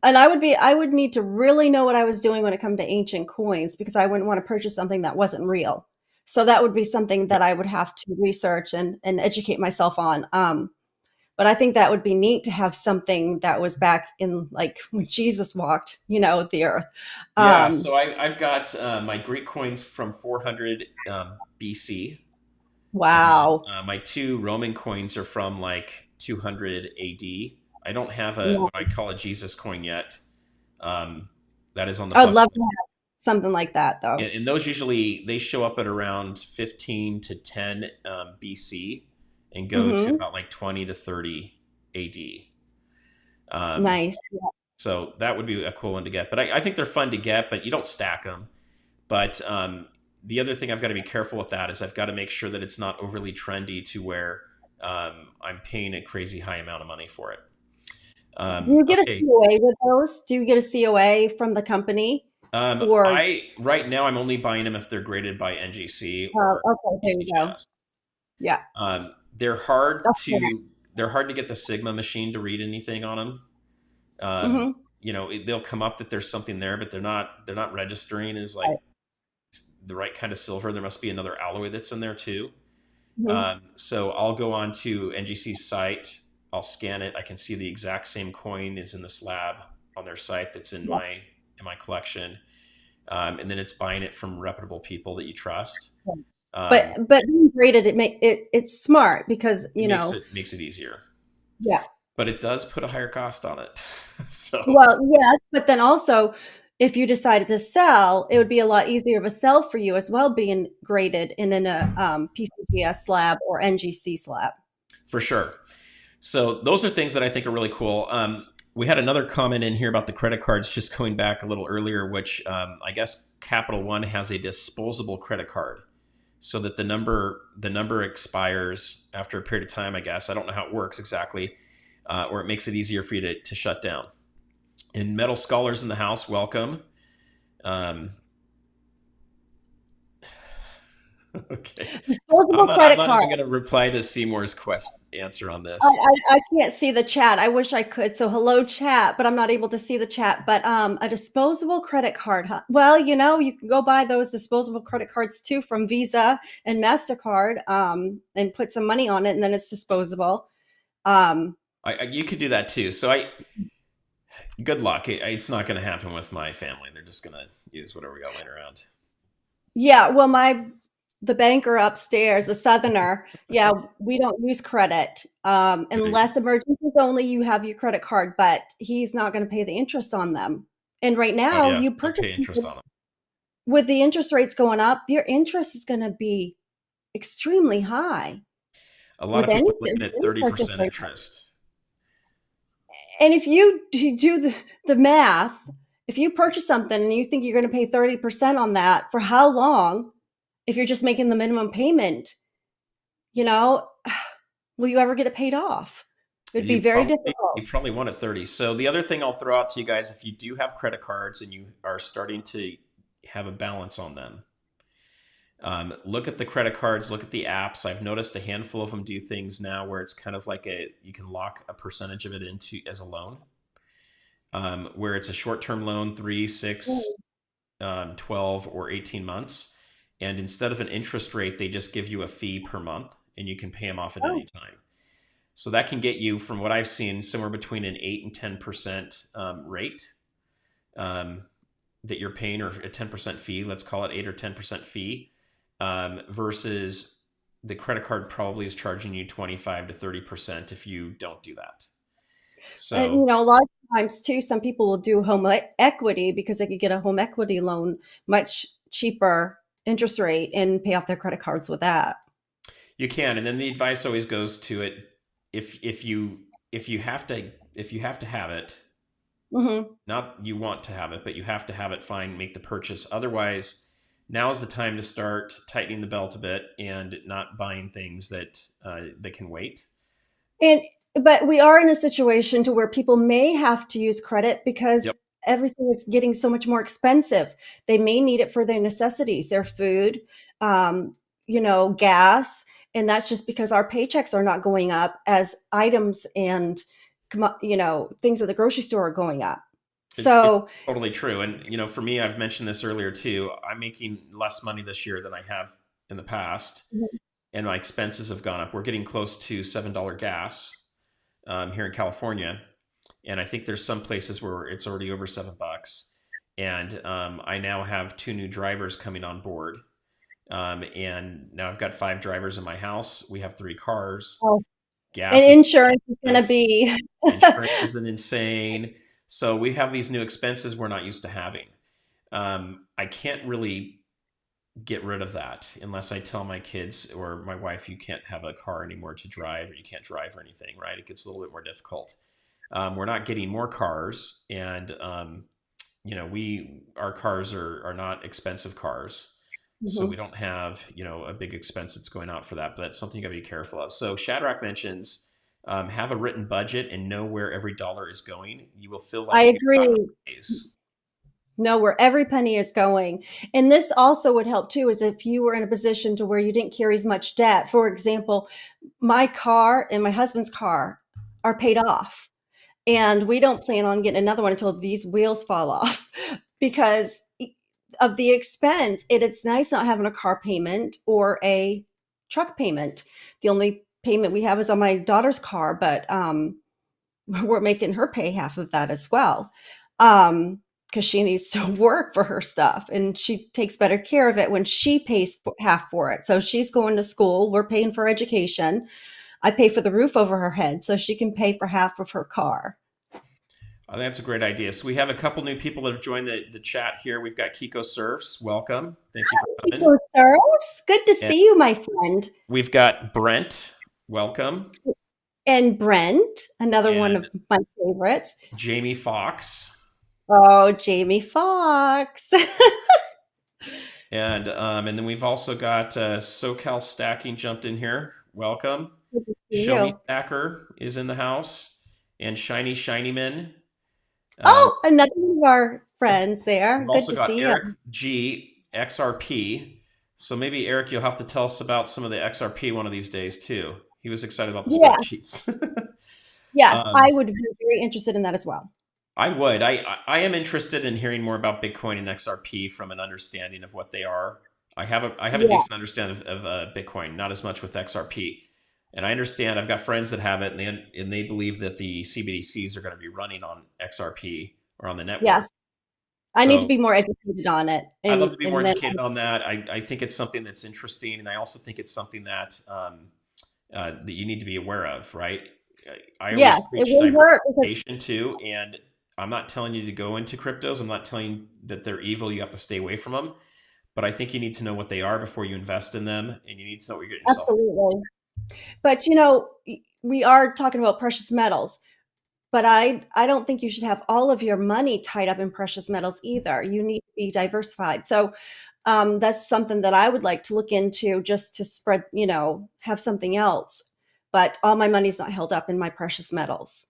And I would need to really know what I was doing when it comes to ancient coins because I wouldn't want to purchase something that wasn't real. So that would be something Yep. that I would have to research and educate myself on. But I think that would be neat to have something that was back in like when Jesus walked, the earth. Yeah, Um, so I've got my Greek coins from 400 BC, and then wow. my two Roman coins are from like 200 AD. I don't have a Yeah. what I call a Jesus coin yet. Um, that is on the I would bucket love to list. have something like that, though. And those usually they show up at around 15 to 10 BC and go to Hmm. about like 20 to 30 AD. Um, Nice. so that would be a cool one to get. But I think they're fun to get, but you don't stack them. But the other thing I've got to be careful with that is I've got to make sure that it's not overly trendy to where I'm paying a crazy high amount of money for it. Do you get a Okay. COA with those? Do you get a COA from the company? Or, I right now I'm only buying them if they're graded by NGC or okay, there you go. ECGS. Yeah. They're hard That's fair. to they're hard to get the Sigma machine to read anything on them. Hmm. They'll come up that there's something there, but they're not registering as like Right. the right kind of silver. There must be another alloy that's in there too. Hmm. So I'll go on to NGC's site. I'll scan it. I can see the exact same coin is in the slab on their site that's in Yeah. my collection, and then it's buying it from reputable people that you trust. Yeah. Um, But being graded, it's smart because, it makes it easier, yeah. but it does put a higher cost on it. So Well, yes, but then also, if you decided to sell, it would be a lot easier of a sell for you as well, being graded in a PCGS slab or NGC slab. for sure. So those are things that I think are really cool. We had another comment in here about the credit cards, just going back a little earlier, which I guess Capital One has a disposable credit card, so that the number expires after a period of time. I guess I don't know how it works exactly, or it makes it easier for you to shut down. And Metal Scholars in the house, welcome. Um, okay, I'm Disposable not. I'm credit not card. even going to reply to Seymour's answer on I, this. I can't see the chat. I wish I could. So hello chat, but I'm not able to see the chat. But a disposable credit card, huh? Well, you can go buy those disposable credit cards too from Visa and MasterCard, and put some money on it, and then it's disposable. Um, You could do that too. So good luck. It's not going to happen with my family. They're just going to use whatever we got laying around. yeah, well, the banker upstairs, the Southerner, yeah, we don't use credit, Right. unless emergencies only. You have your credit card, but he's not going to pay the interest on them. And right Oh now, yes, you don't purchase pay interest on them. with the interest rates going up, your interest is going to be extremely high A lot with of people are with looking at any 30% purchase rate. interest. And if you do the math, if you purchase something and you think you're going to pay 30% on that, for how long? If you're just making the minimum payment, you know, will you ever get it paid off? It would be You very probably difficult. you probably want it 30. So the other thing I'll throw out to you guys, if you do have credit cards and you are starting to have a balance on them, look at the credit cards, look at the apps. I've noticed a handful of them do things now where it's kind of like you can lock a percentage of it into as a loan, where it's a short-term loan, 3, 6, 12, or 18 months. And instead of an interest rate, they just give you a fee per month and you can pay them off at Oh, any time. So that can get you, from what I've seen, somewhere between an 8 and 10% rate um, that you're paying, or a 10% fee, let's call it 8 or 10% fee, versus the credit card probably is charging you 25 to 30% if you don't do that. and So a lot of times too, some people will do home equity because they could get a home equity loan much cheaper interest rate and pay off their credit cards with that. you can, and then the advice always goes to it, if you have to have it, Hmm. not you want to have it, but you have to have it, fine, make the purchase. Otherwise, now's the time to start tightening the belt a bit and not buying things that can wait. And but we are in a situation to where people may have to use credit because Yep. everything is getting so much more expensive. They may need it for their necessities, their food, gas, and that's just because our paychecks are not going up as items and things at the grocery store are going up. It's So, totally true. And for me, I've mentioned this earlier too. I'm making less money this year than I have in the past, and my expenses have gone up. We're getting close to $7 gas here in California, and I think there's some places where it's already over $7. And I now have 2 new drivers coming on board, and now I've got 5 drivers in my house. We have 3 cars, Gas And is insurance is going to expensive. be, Insurance is an insane. So we have these new expenses we're not used to having. I can't really get rid of that unless I tell my kids or my wife, you can't have a car anymore to drive, or you can't drive or anything, right? It gets a little bit more difficult. We're not getting more cars, and our cars are not expensive cars, so we Mhm. don't have a big expense that's going out for that. But that's something you got to be careful of. So Shadrach mentions have a written budget and know where every dollar is going. You will feel I like you've gotten agree. a raise. Know where every penny is going. And this also would help too, is if you were in a position to where you didn't carry as much debt. For example, my car and my husband's car are paid off. And we don't plan on getting another one until these wheels fall off because of the expense. It's nice not having a car payment or a truck payment. The only payment we have is on my daughter's car, but we're making her pay half of that as well. Because she needs to work for her stuff and she takes better care of it when she pays half for it. So she's going to school, we're paying for education. I pay for the roof over her head so she can pay for half of her car. That's a great idea. So we have a couple new people that have joined the chat here. We've got Kiko Surfs. Welcome. Thank you for coming. Kiko Surfs, good to And see you, my friend. we've got Brent. Welcome. And Brent, another one And of my favorites. Jamie Fox. Oh, Jamie Foxx. And then we've also got SoCal Stacking jumped in here. Welcome. Good to see Show Me you. Stacker is in the house, and Shiny Shinyman. Oh, another one of our friends there. We've Good also to got see Eric you. G XRP. So maybe Eric, you'll have to tell us about some of the XRP one of these days too. He was excited about the Yeah, spreadsheets. yes, I um, would be very interested in that as well. I would. I am interested in hearing more about Bitcoin and XRP from an understanding of what they are. I have a Yeah, decent understanding of Bitcoin, not as much with XRP. And I understand I've got friends that have it, and they believe that the CBDCs are going to be running on XRP or on the network. yes. I need to So be more educated on it, I'd love to be more and then educated on that. I think it's something that's interesting, and I also think it's something that you need to be aware of, right? I always yes, it preach will work because diversification too, and I'm not telling you to go into cryptos. I'm not telling you that they're evil. You have to stay away from them. But I think you need to know what they are before you invest in them, and you need to know what you're getting yourself. absolutely. But we are talking about precious metals. But I don't think you should have all of your money tied up in precious metals either. You need to be diversified. So that's something that I would like to look into just to spread, have something else. But all my money's not held up in my precious metals.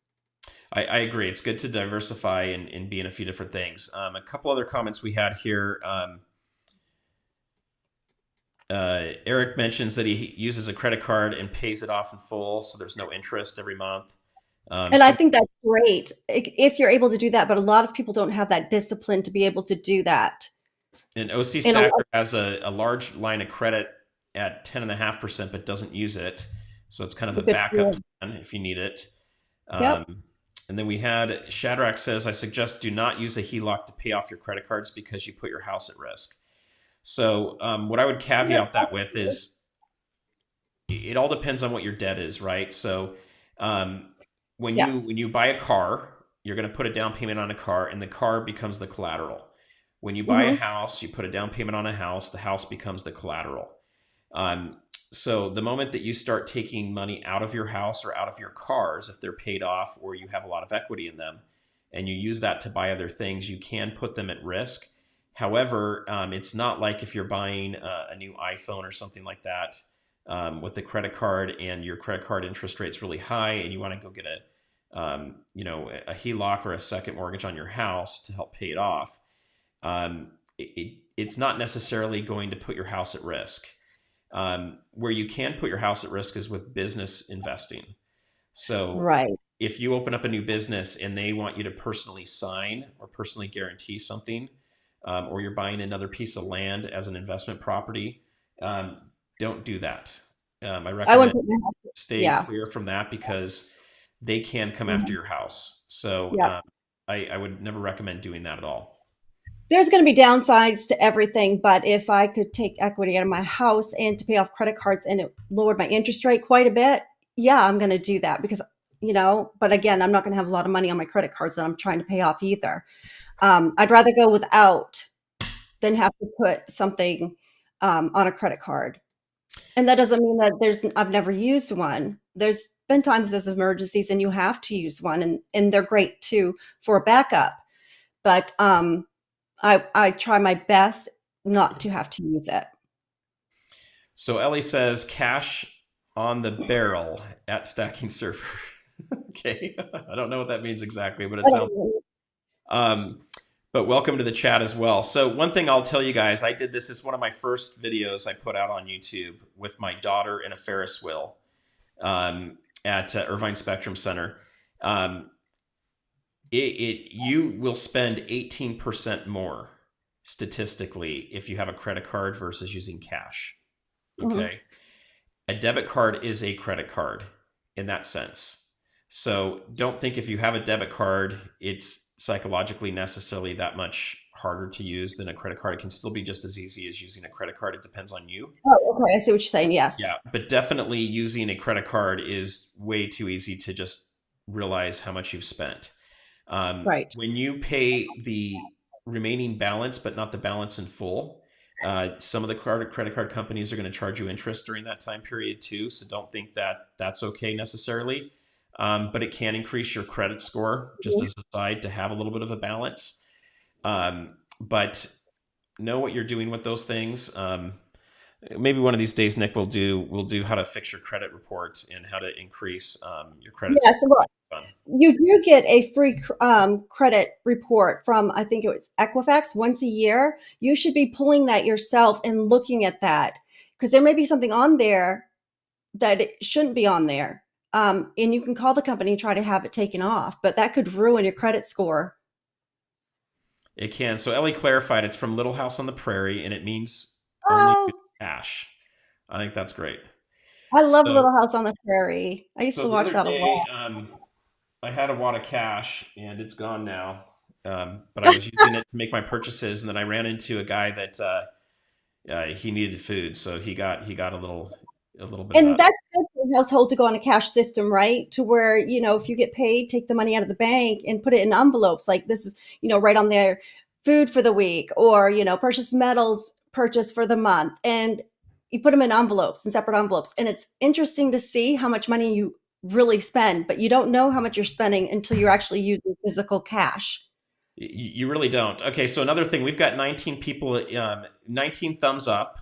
I agree. It's good to diversify and be in a few different things. A couple other comments we had here. Eric mentions that he uses a credit card and pays it off in full, so there's no interest every month. And I Some think that's great if you're able to do that. But a lot of people don't have that discipline to be able to do that. An OC And a lot Stacker has a large line of credit at 10.5%, but doesn't use it. So it's kind of a good backup for plan if you need it. Yep. Um, and then we had Shadrach says, I suggest do not use a HELOC to pay off your credit cards because you put your house at risk. So what I would Yep. caveat that with is it all depends on what your debt is, right? So um, when Yeah. you buy a car, you're going to put a down payment on a car, and the car becomes the collateral. When you buy a Hmm. house, you put a down payment on a house, the house becomes the collateral. Um, so the moment that you start taking money out of your house or out of your cars, if they're paid off or you have a lot of equity in them, and you use that to buy other things, you can put them at risk. However, it's not like if you're buying a new iPhone or something like that with the credit card, and your credit card interest rate's really high, and you want to go get a HELOC or a second mortgage on your house to help pay it off. It's not necessarily going to put your house at risk. Where you can put your house at risk is with business investing. So Right. if you open up a new business and they want you to personally sign or personally guarantee something, or you're buying another piece of land as an investment property, um, don't do that. I I wouldn't recommend put my house. stay Yeah. clear from that because they can come after Mhm. your house. So Yeah. I would never recommend doing that at all. There's going to be downsides to everything, but if I could take equity out of my house and to pay off credit cards and it lowered my interest rate quite a bit, yeah, I'm going to do that because, but again, I'm not going to have a lot of money on my credit cards that I'm trying to pay off either. I'd rather go without than have to put something on a credit card. And that doesn't mean that I've never used one. There's been times as emergencies and you have to use one, and they're great too for a backup. But I try my best not to have to use it. So Ellie says cash on the barrel at stacking server. Okay, I don't know what that means exactly, but it sounds. Um, but welcome to the chat as well. So one thing I'll tell you guys, I did this as one of my first videos I put out on YouTube with my daughter in a Ferris wheel at Irvine Spectrum Center. You will spend 18% more statistically if you have a credit card versus using cash. Mhm. Okay. A debit card is a credit card in that sense. So don't think if you have a debit card, it's psychologically necessarily that much harder to use than a credit card. It can still be just as easy as using a credit card. It depends on you. Oh, okay. I see what you're saying. Yes. Yeah, but definitely using a credit card is way too easy to just realize how much you've spent. Right. When you pay the remaining balance, but not the balance in full, some of the credit card companies are going to charge you interest during that time period too. So don't think that that's okay necessarily. But it can increase your credit score just as a side to have a little bit of a balance. But know what you're doing with those things. Maybe one of these days, Nick will do how to fix your credit report and how to increase your credit Yes. score. Well, you do get a free credit report from, I think it was Equifax, once a year. You should be pulling that yourself and looking at that because there may be something on there that it shouldn't be on there. And you can call the company and try to have it taken off, but that could ruin your credit score. It can. So Ellie clarified it's from Little House on the Prairie, and it means only Oh, cash. I think that's great. I love So, Little House on the Prairie. I used so to the watch other that a day, lot. I had a wad of cash, and it's gone now. But I was using it to make my purchases, and then I ran into a guy that he needed food, so he got a little bit of And that. that's good for a household to go on a cash system, right? To where, if you get paid, take the money out of the bank and put it in envelopes. Like this is, right on there, food for the week or, precious metals purchase for the month. And you put them in envelopes and separate envelopes. And it's interesting to see how much money you really spend, but you don't know how much you're spending until you're actually using physical cash. You really don't. Okay, so another thing, we've got 19 people, 19 thumbs up.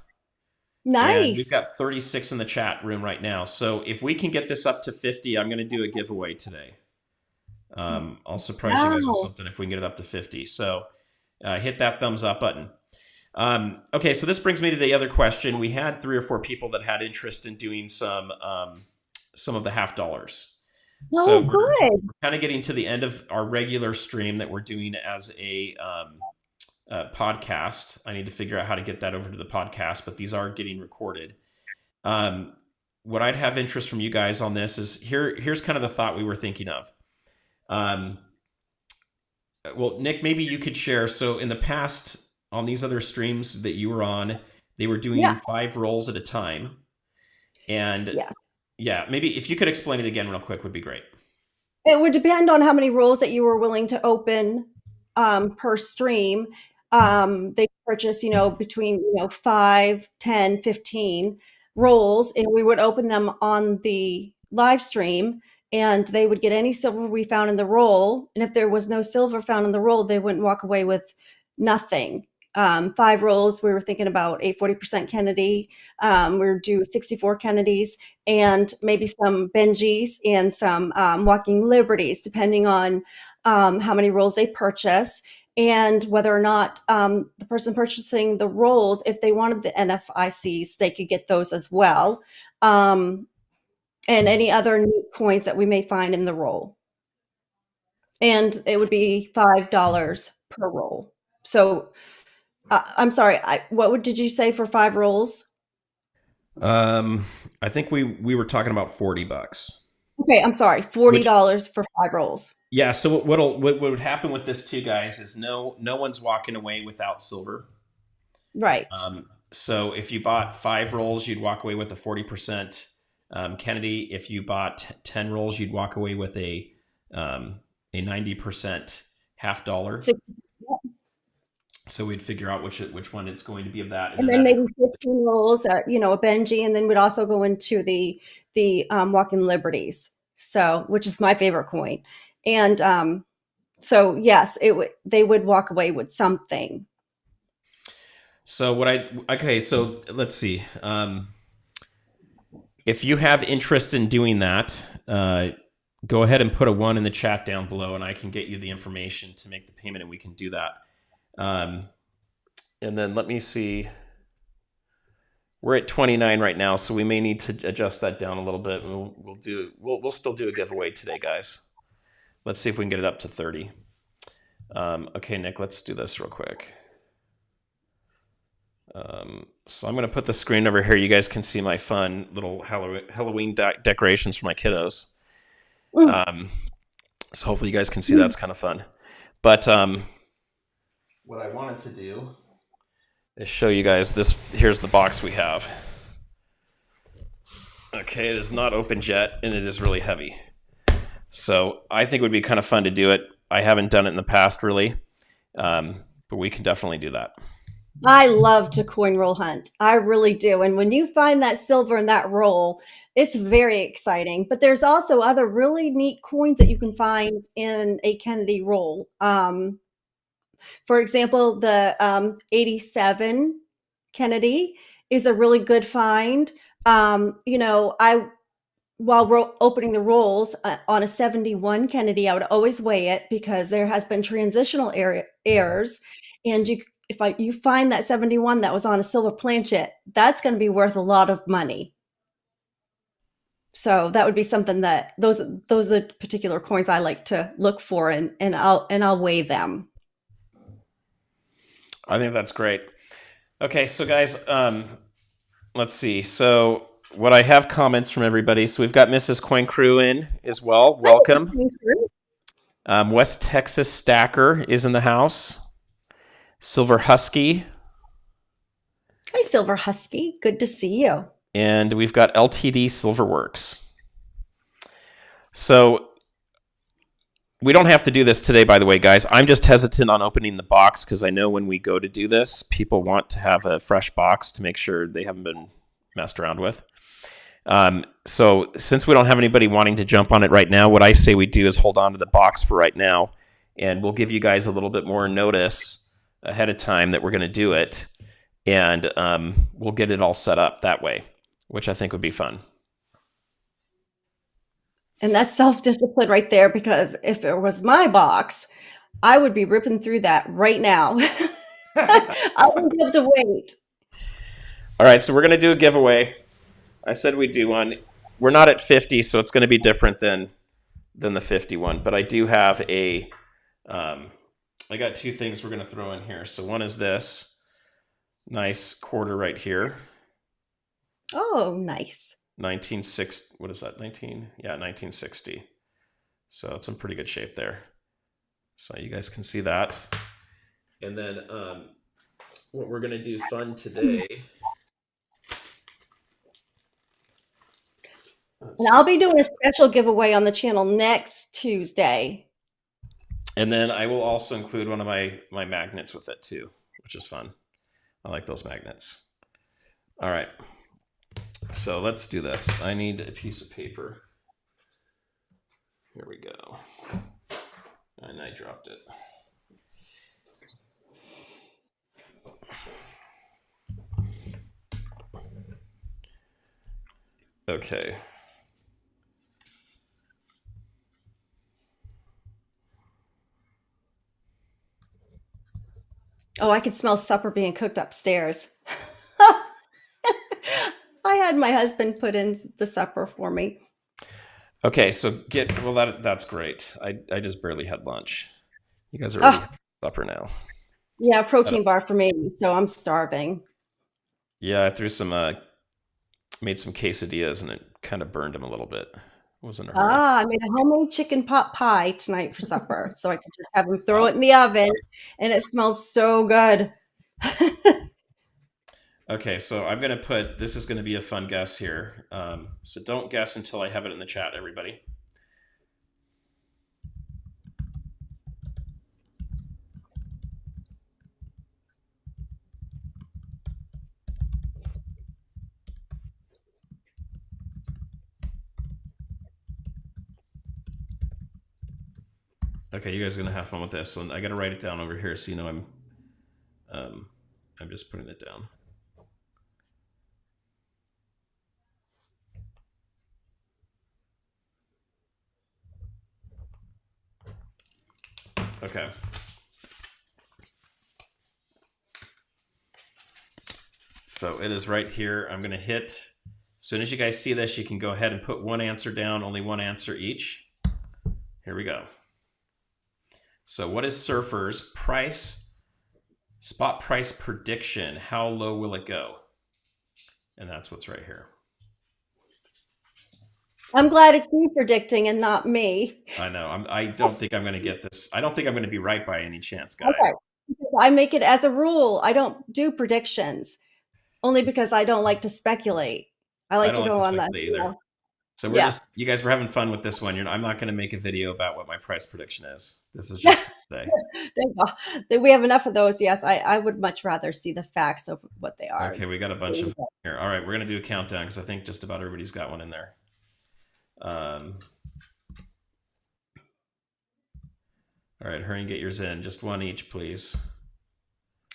And we've Nice. got 36 in the chat room right now. So if we can get this up to 50, I'm going to do a giveaway today. I'll surprise you guys with Wow. something if we can get it up to 50. So hit that thumbs up button. Okay, so this brings me to the other question. We had 3 or 4 people that had interest in doing some of the half dollars. So Oh, we're good. kind of getting to the end of our regular stream that we're doing as a podcast. I need to figure out how to get that over to the podcast, but these are getting recorded. Um, what I'd have interest from you guys on this is here's kind of the thought we were thinking of. Um, well, Nick, maybe you could share. So in the past, on these other streams that you were on, they were doing Yeah. 5 rolls at a time. And Yeah. yeah, maybe if you could explain it again real quick would be great. It would depend on how many rolls that you were willing to open per stream. They purchase, between 5, 10, 15 rolls, and we would open them on the live stream, and they would get any silver we found in the roll. And if there was no silver found in the roll, they wouldn't walk away with nothing. 5 rolls, we were thinking about a 40% Kennedy. We would do 64 Kennedys and maybe some Benjis and some Walking Liberties, depending on how many rolls they purchase and whether or not the person purchasing the rolls, if they wanted the NFICs, they could get those as well. And any other neat coins that we may find in the roll. And it would be $5 per roll. So I'm sorry, did you say for 5 rolls? Um, I think we were talking about $40. Okay, I'm sorry, Which $40 for 5 rolls. yeah, so what would happen with this too, guys, is no one's walking away without silver. Right. So if you bought 5 rolls, you'd walk away with a 40% Kennedy, if you bought 10 rolls, you'd walk away with a 90% half dollar. Six, So we'd figure out which one it's going to be of that, and and then then that. maybe 15 rolls, a Benji, and then we'd also go into the Walking Liberties, so which is my favorite coin, and so yes, they would walk away with something. So okay, so let's see. If you have interest in doing that, go ahead and put a 1 in the chat down below, and I can get you the information to make the payment, and we can do that. And then let me see. We're at 29 right now, so we may need to adjust that down a little bit. We'll still do a giveaway today, guys. Let's see if we can get it up to 30. Okay, Nick, let's do this real quick. So I'm going to put the screen over here. You guys can see my fun little Halloween decorations for my kiddos. So hopefully you guys can see that. It's kind of fun. But what I wanted to do is show you guys this. Here's the box we have. Okay, it is not opened yet, and it is really heavy. So I think it would be kind of fun to do it. I haven't done it in the past, really, but we can definitely do that. I love to coin roll hunt. I really do. And when you find that silver in that roll, it's very exciting. But there's also other really neat coins that you can find in a Kennedy roll. For example, the 87 Kennedy is a really good find. While opening the rolls on a 71 Kennedy, I would always weigh it because there has been transitional errors. And if you find that 71 that was on a silver planchet, that's going to be worth a lot of money. So that would be something that those are the particular coins I like to look for, and I'll weigh them. I think that's great. Okay, so guys, let's see. So what I have comments from everybody. So we've got Mrs. Coin Crew in as well. Welcome. West Texas Stacker is in the house. Silver Husky. Hi, Silver Husky. Good to see you. And we've got LTD Silverworks. So we don't have to do this today, by the way, guys. I'm just hesitant on opening the box because I know when we go to do this, people want to have a fresh box to make sure they haven't been messed around with. So since we don't have anybody wanting to jump on it right now, what I say we do is hold on to the box for right now, and we'll give you guys a little bit more notice ahead of time that we're going to do it, and we'll get it all set up that way, which I think would be fun. And that's self-discipline right there, because if it was my box, I would be ripping through that right now. I wouldn't be able to wait. All right, so we're going to do a giveaway. I said we'd do one. We're not at 50, so it's going to be different than the 51. But I do have I got two things we're going to throw in here. So one is this nice quarter right here. Oh, nice. 1960. What is that? 1960. So it's in pretty good shape there. So you guys can see that. And then what we're going to do fun today. And I'll be doing a special giveaway on the channel next Tuesday. And then I will also include one of my magnets with it too, which is fun. I like those magnets. All right. So let's do this. I need a piece of paper. Here we go. And I dropped it. Okay. Oh, I could smell supper being cooked upstairs. I had my husband put in the supper for me. Okay, so that's great. I just barely had lunch. You guys are already having supper now. Yeah, protein bar for me, so I'm starving. Yeah, I threw made some quesadillas, and it kind of burned them a little bit. Wasn't a hurry. I made a homemade chicken pot pie tonight for supper, so I could just have him throw it in the oven, and it smells so good. Okay, so I'm going to put, this is going to be a fun guess here. So don't guess until I have it in the chat, everybody. Okay, you guys are going to have fun with this. So I got to write it down over here so you know um, I'm just putting it down. Okay. So it is right here. I'm going to hit, as soon as you guys see this, you can go ahead and put one answer down, only one answer each. Here we go. So what is Surfer's spot price prediction? How low will it go? And that's what's right here. I'm glad it's you predicting and not me. I know. I don't think I'm going to get this. I don't think I'm going to be right by any chance, guys. Okay. I make it as a rule. I don't do predictions only because I don't like to speculate. I like to don't go like to on that. speculate either. So we're Yeah. just, you guys were having fun with this one. I'm not going to make a video about what my price prediction is. This is just for today. We have enough of those. Yes, I would much rather see the facts of what they are. Okay, we got a bunch of here. All right, we're going to do a countdown because I think just about everybody's got one in there. All right, hurry and get yours in. Just one each, please.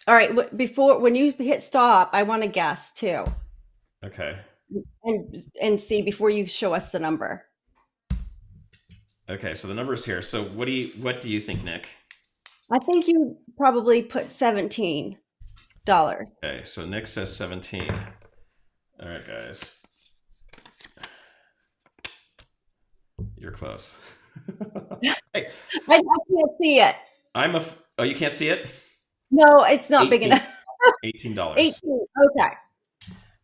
All right. Before, when you hit stop, I want to guess too. Okay. And see before you show us the number. Okay, so the number is here. So what do you think, Nick? I think you probably put $17. Okay, so Nick says 17. All right, guys. You're close. I can't see it. Oh, you can't see it? No, it's not big enough. $18. 18. Okay.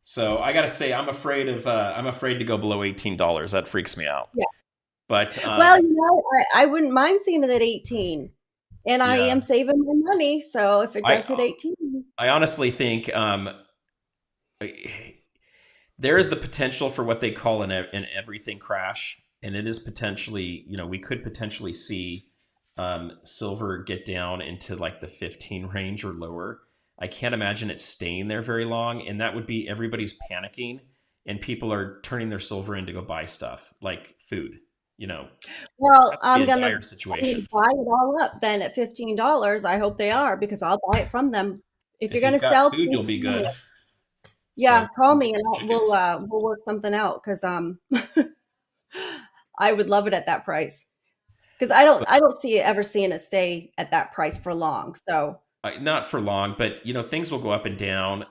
So I gotta say, I'm afraid to go below $18. That freaks me out. Yeah. But well, I wouldn't mind seeing it at 18, and I am saving my money. So if it does hit 18, I honestly think there is the potential for what they call an everything crash, and it is potentially, we could potentially see silver get down into like the 15 range or lower. I can't imagine it staying there very long, and that would be everybody's panicking, and people are turning their silver in to go buy stuff like food. Well, I'm gonna buy it all up then at $15. I hope they are, because I'll buy it from them. If you're gonna sell food, you'll be good. Yeah, call me and we'll work something out, because I would love it at that price. Because I don't see it ever seeing it stay at that price for long. So not for long, but things will go up and down.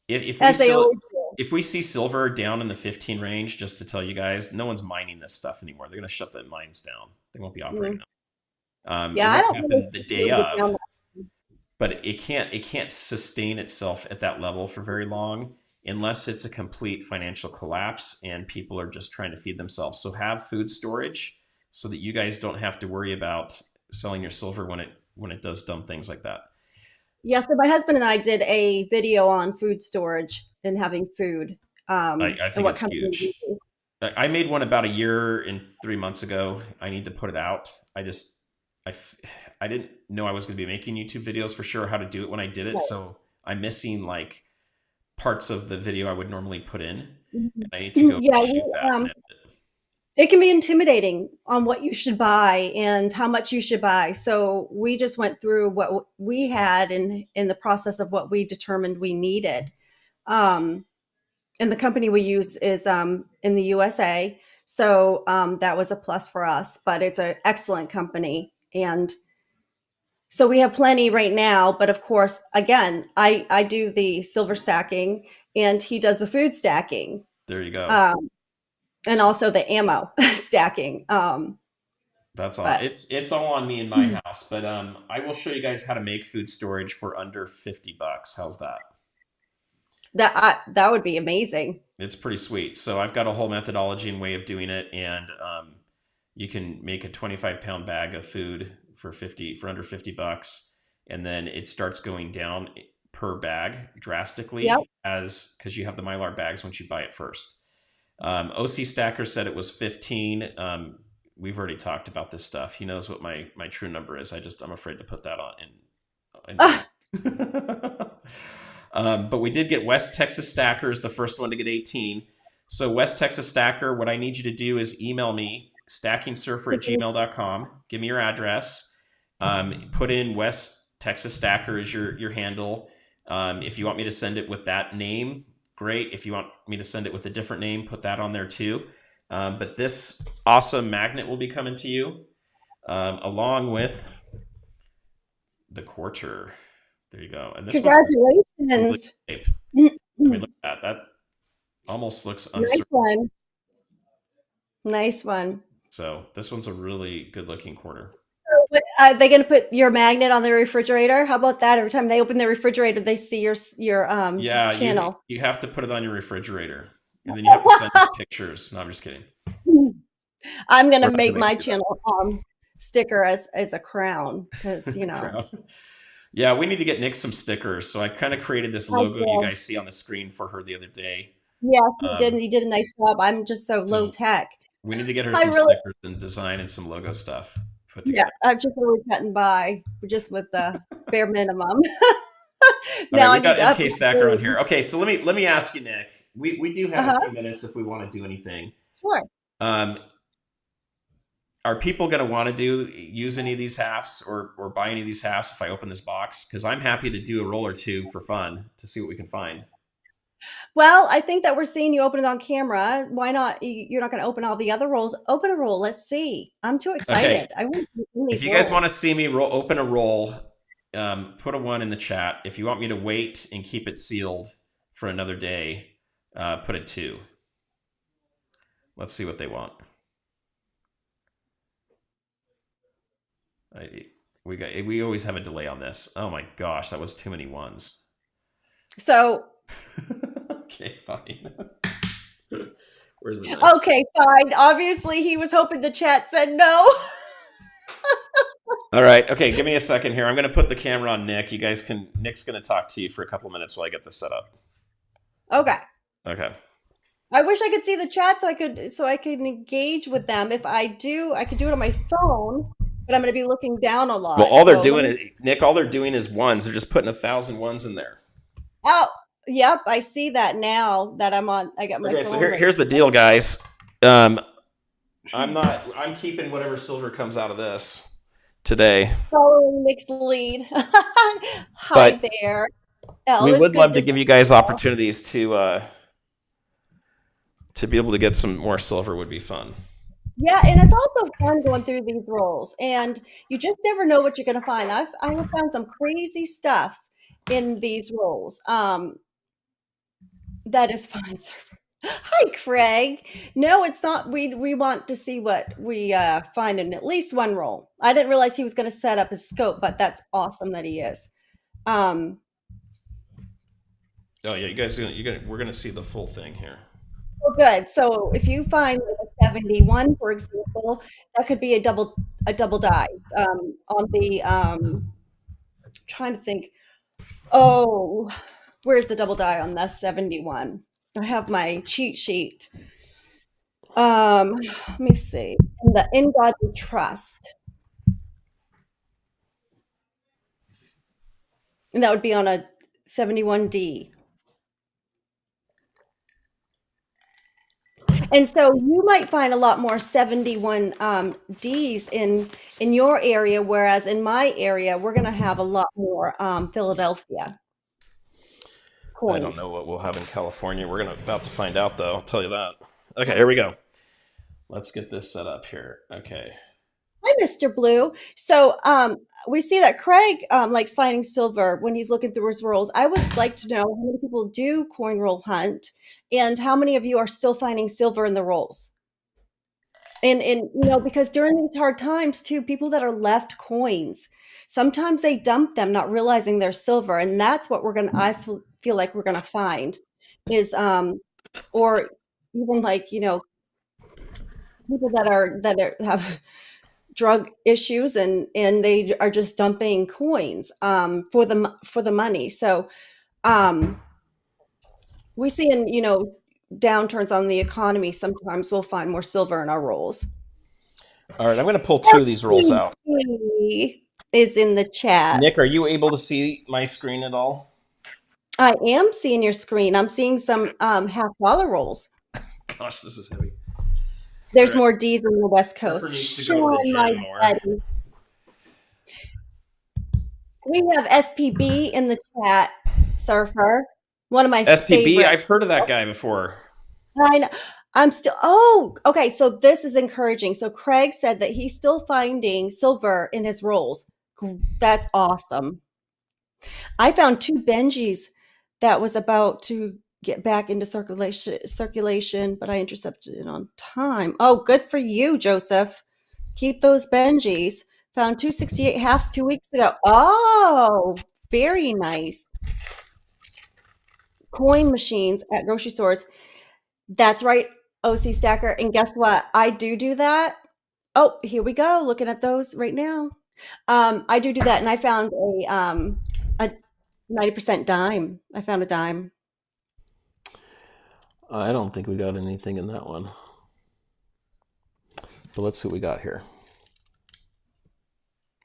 If we see silver down in the 15 range, just to tell you guys, no one's mining this stuff anymore. They're going to shut the mines down. They won't be operating. Yeah, I don't happen the day of, but it can't sustain itself at that level for very long unless it's a complete financial collapse and people are just trying to feed themselves. So have food storage so that you guys don't have to worry about selling your silver when it does dumb things like that. Yeah, so my husband and I did a video on food storage and having food. I think it's huge. I made one about a year and 3 months ago. I need to put it out. I didn't know I was going to be making YouTube videos for sure how to do it when I did it. Right. So I'm missing like parts of the video I would normally put in. And I need to go shoot that. It can be intimidating on what you should buy and how much you should buy. So we just went through what we had in the process of what we determined we needed. And the company we use is in the USA. So that was a plus for us, but it's an excellent company. And so we have plenty right now. But of course, again, I do the silver stacking and he does the food stacking. There you go. And also the ammo stacking. That's all. It's all on me in my house, but I will show you guys how to make food storage for under $50. How's that? That would be amazing. It's pretty sweet. So I've got a whole methodology and way of doing it, and you can make a 25-pound bag of food for under $50, and then it starts going down per bag Yep. drastically, as because you have the Mylar bags once you buy it first. OC Stacker said it was 15. We've already talked about this stuff. He knows what my true number is. I'm afraid to put that on in Ah, writing. But we did get West Texas Stackers, the first one to get 18. So West Texas Stacker, what I need you to do is email me stackingsurfer@gmail.com. Give me your address. Put in West Texas Stacker as your handle. If you want me to send it with that name, great. If you want me to send it with a different name, put that on there too. But this awesome magnet will be coming to you along with the quarter. There you go. And this one's really congratulations. shape. I mean, Nice look at that. That almost looks uncertain. one. Nice one. So this one's a really good looking quarter. Are they going to put your magnet on the refrigerator? How about that? Every time they open the refrigerator, they see your Yeah, channel. you have to put it on your refrigerator, and then you have to send us pictures. No, I'm just kidding. I'm going We're to not make going to my do that. channel sticker as a crown because Crown. Yeah, we need to get Nick some stickers. So I kind of created this I logo you feel. guys see on the screen for her the other day. Yeah, he did. Um, He did a nice job. I'm just so low so tech. we need to get her I some really, stickers and design and some logo stuff put yeah, together. I've just always gotten by just with the bare minimum. All right, Now I we need got to up MK my Stacker on game. here. Okay, so let me ask you, Nick. We do have a Uh-huh. few minutes if we want to do anything. Sure. Um, are people going to want to use any of these halves or buy any of these halves if I open this box? Because I'm happy to do a roll or two for fun to see what we can find. Well, I think that we're seeing you open it on camera. Why not? You're not going to open all the other rolls. Open a roll. Let's see. I'm too Okay, excited. I want to open if these you guys want to rolls. see me open a roll, put a one in the chat. If you want me to wait and keep it sealed for another day, put a two. Let's see what they want. We always have a delay on this. Oh my gosh, that was too many ones. So, Okay, fine. Where's the knife? okay, fine. Obviously, he was hoping the chat said no. All right. Okay, give me a second here. I'm going to put the camera on Nick. Nick's going to talk to you for a couple minutes while I get this set up. Okay. Okay. I wish I could see the chat so I could engage with them. If I do, I could do it on my phone, but I'm going to be looking down a Well, lot. So let me. Nick, all they're doing is ones. They're just putting 1,000 ones in there. Oh, yep. I see that now that I'm on. I got my Okay, so phone right. here's the deal, guys. Um, I'm keeping whatever silver comes out of this today. Following Nick's lead. Hi But there. Elle, we it's would good love to to see give you guys you. opportunities to be able to get some more silver would be fun. Yeah, and it's also fun going through these roles, and you just never know what you're going to find. I have found some crazy stuff in these roles. That is fine, sir. Hi, Craig. No, it's not. We want to see what we find in at least one role. I didn't realize he was going to set up his scope, but that's awesome that he is. Um, Oh yeah, we're gonna see the full thing here. Oh, good. So if you find like a 71, for example, that could be a double die on the trying to think. Oh, where's the double die on the 71? I have my cheat sheet. Let me see. In God we trust. And that would be on a 71D. And so you might find a lot more 71 Ds in your area, whereas in my area, we're going to have a lot more Philadelphia I don't coins. know what we'll have in California. We're about to find out, though. I'll tell you that. Okay, here we go. Let's get this set up here. Okay. Hi, Mr. Blue. So we see that Craig likes finding silver when he's looking through his rolls. I would like to know how many people do coin roll hunt and how many of you are still finding silver in the rolls. And because during these hard times too, people that are left coins, sometimes they dump them not realizing they're silver, and that's what feel like we're gonna find is or even like people that have drug issues, and they are just dumping coins for the money. So we see in downturns on the economy, sometimes we'll find more silver in our rolls. All right, I'm going to pull two of these rolls out. SPB is in the chat. Nick, are you able to see my screen at all? I am seeing your screen. I'm seeing some half-dollar rolls. Gosh, this is heavy. All There's right. more D's in the West Pepper Coast. needs to go to the Sean, my gym more. buddy. We have SPB in the chat, Surfer. One of my SPB, favorite. I've heard of that guy before. I know. I'm still. Oh, okay. So this is encouraging. So Craig said that he's still finding silver in his rolls. That's awesome. I found two Benjis that was about to get back into circulation, but I intercepted it on time. Oh, good for you, Joseph. Keep those Benjis. Found 268 halves 2 weeks ago. Oh, very nice. Coin machines at grocery stores. That's right, OC Stacker. And guess what? I do that. Oh, here we go. Looking at those right now. I do that, and I found a 90% dime. I found a dime. I don't think we got anything in that one. But let's see what we got here.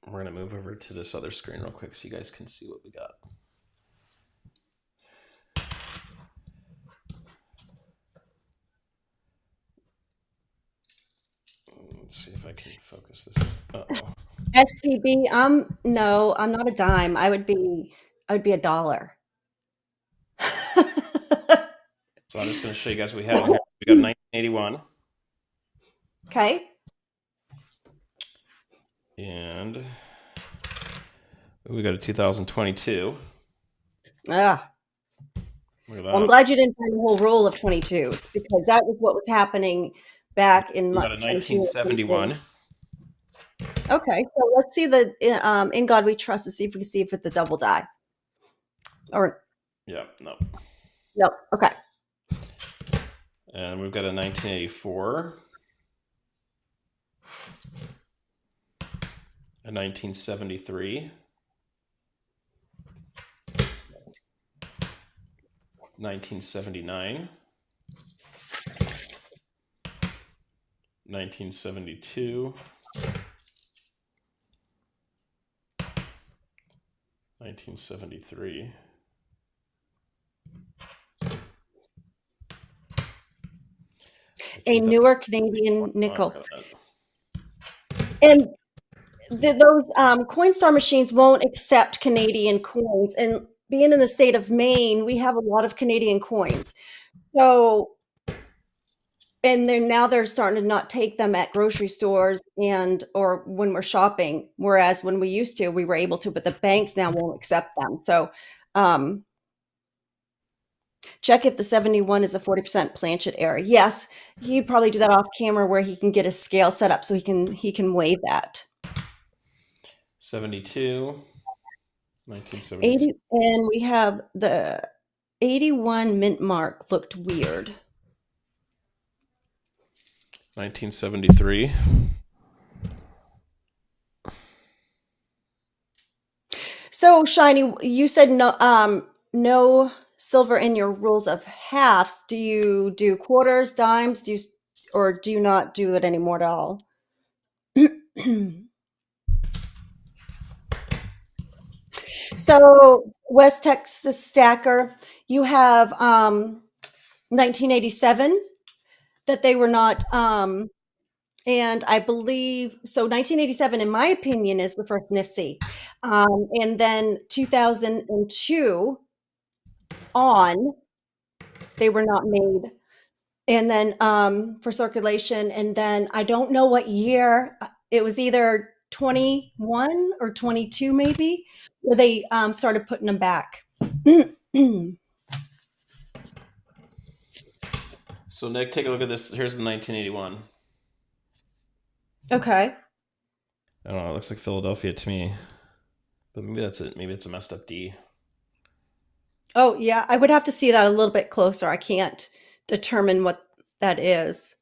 We're going to move over to this other screen real quick so you guys can see what we got. Let's see if I can focus this. Uh-oh. SPB, no, I'm not a dime. I would be a dollar. So I'm just going to show you guys what we have here. We got 1981. Okay. And we got a 2022. Ah. Look at that. Well, I'm glad you didn't find the whole roll of 22s, because that was what was happening back in We got a 1971. Okay, so let's see the In God We Trust to see if we can see if it's a double die. Or yeah, no. no. Okay. And we've got a 1984. A 1973. 1979. 1972. 1973. A newer Canadian nickel. And those Coinstar machines won't accept Canadian coins. And being in the state of Maine, we have a lot of Canadian coins. So, and now they're starting to not take them at grocery stores or when we're shopping. Whereas when we used to, we were able to, but the banks now won't accept them. So, check if the 71 is a 40% planchet error. Yes, he'd probably do that off camera where he can get a scale set up so he can weigh that. 72, 1972. 80, and we have the 81 mint mark looked weird. 1973. So Shiny, you said no silver in your rules of halves. Do you do quarters, dimes? Or do you not do it anymore at all? So West Texas Stacker, you have 1987 that they were not, and I believe so. 1987, in my opinion, is the first NIFC, and then 2002 on, they were not made. And then for circulation, and then I don't know what year, it was either 21 or 22 maybe, where they started putting them back. So Nick, take a look at this. Here's the 1981. Okay. I don't know. It looks like Philadelphia to me, but maybe that's it. Maybe it's a messed up D. Oh yeah, I would have to see that a little bit closer. I can't determine what that is.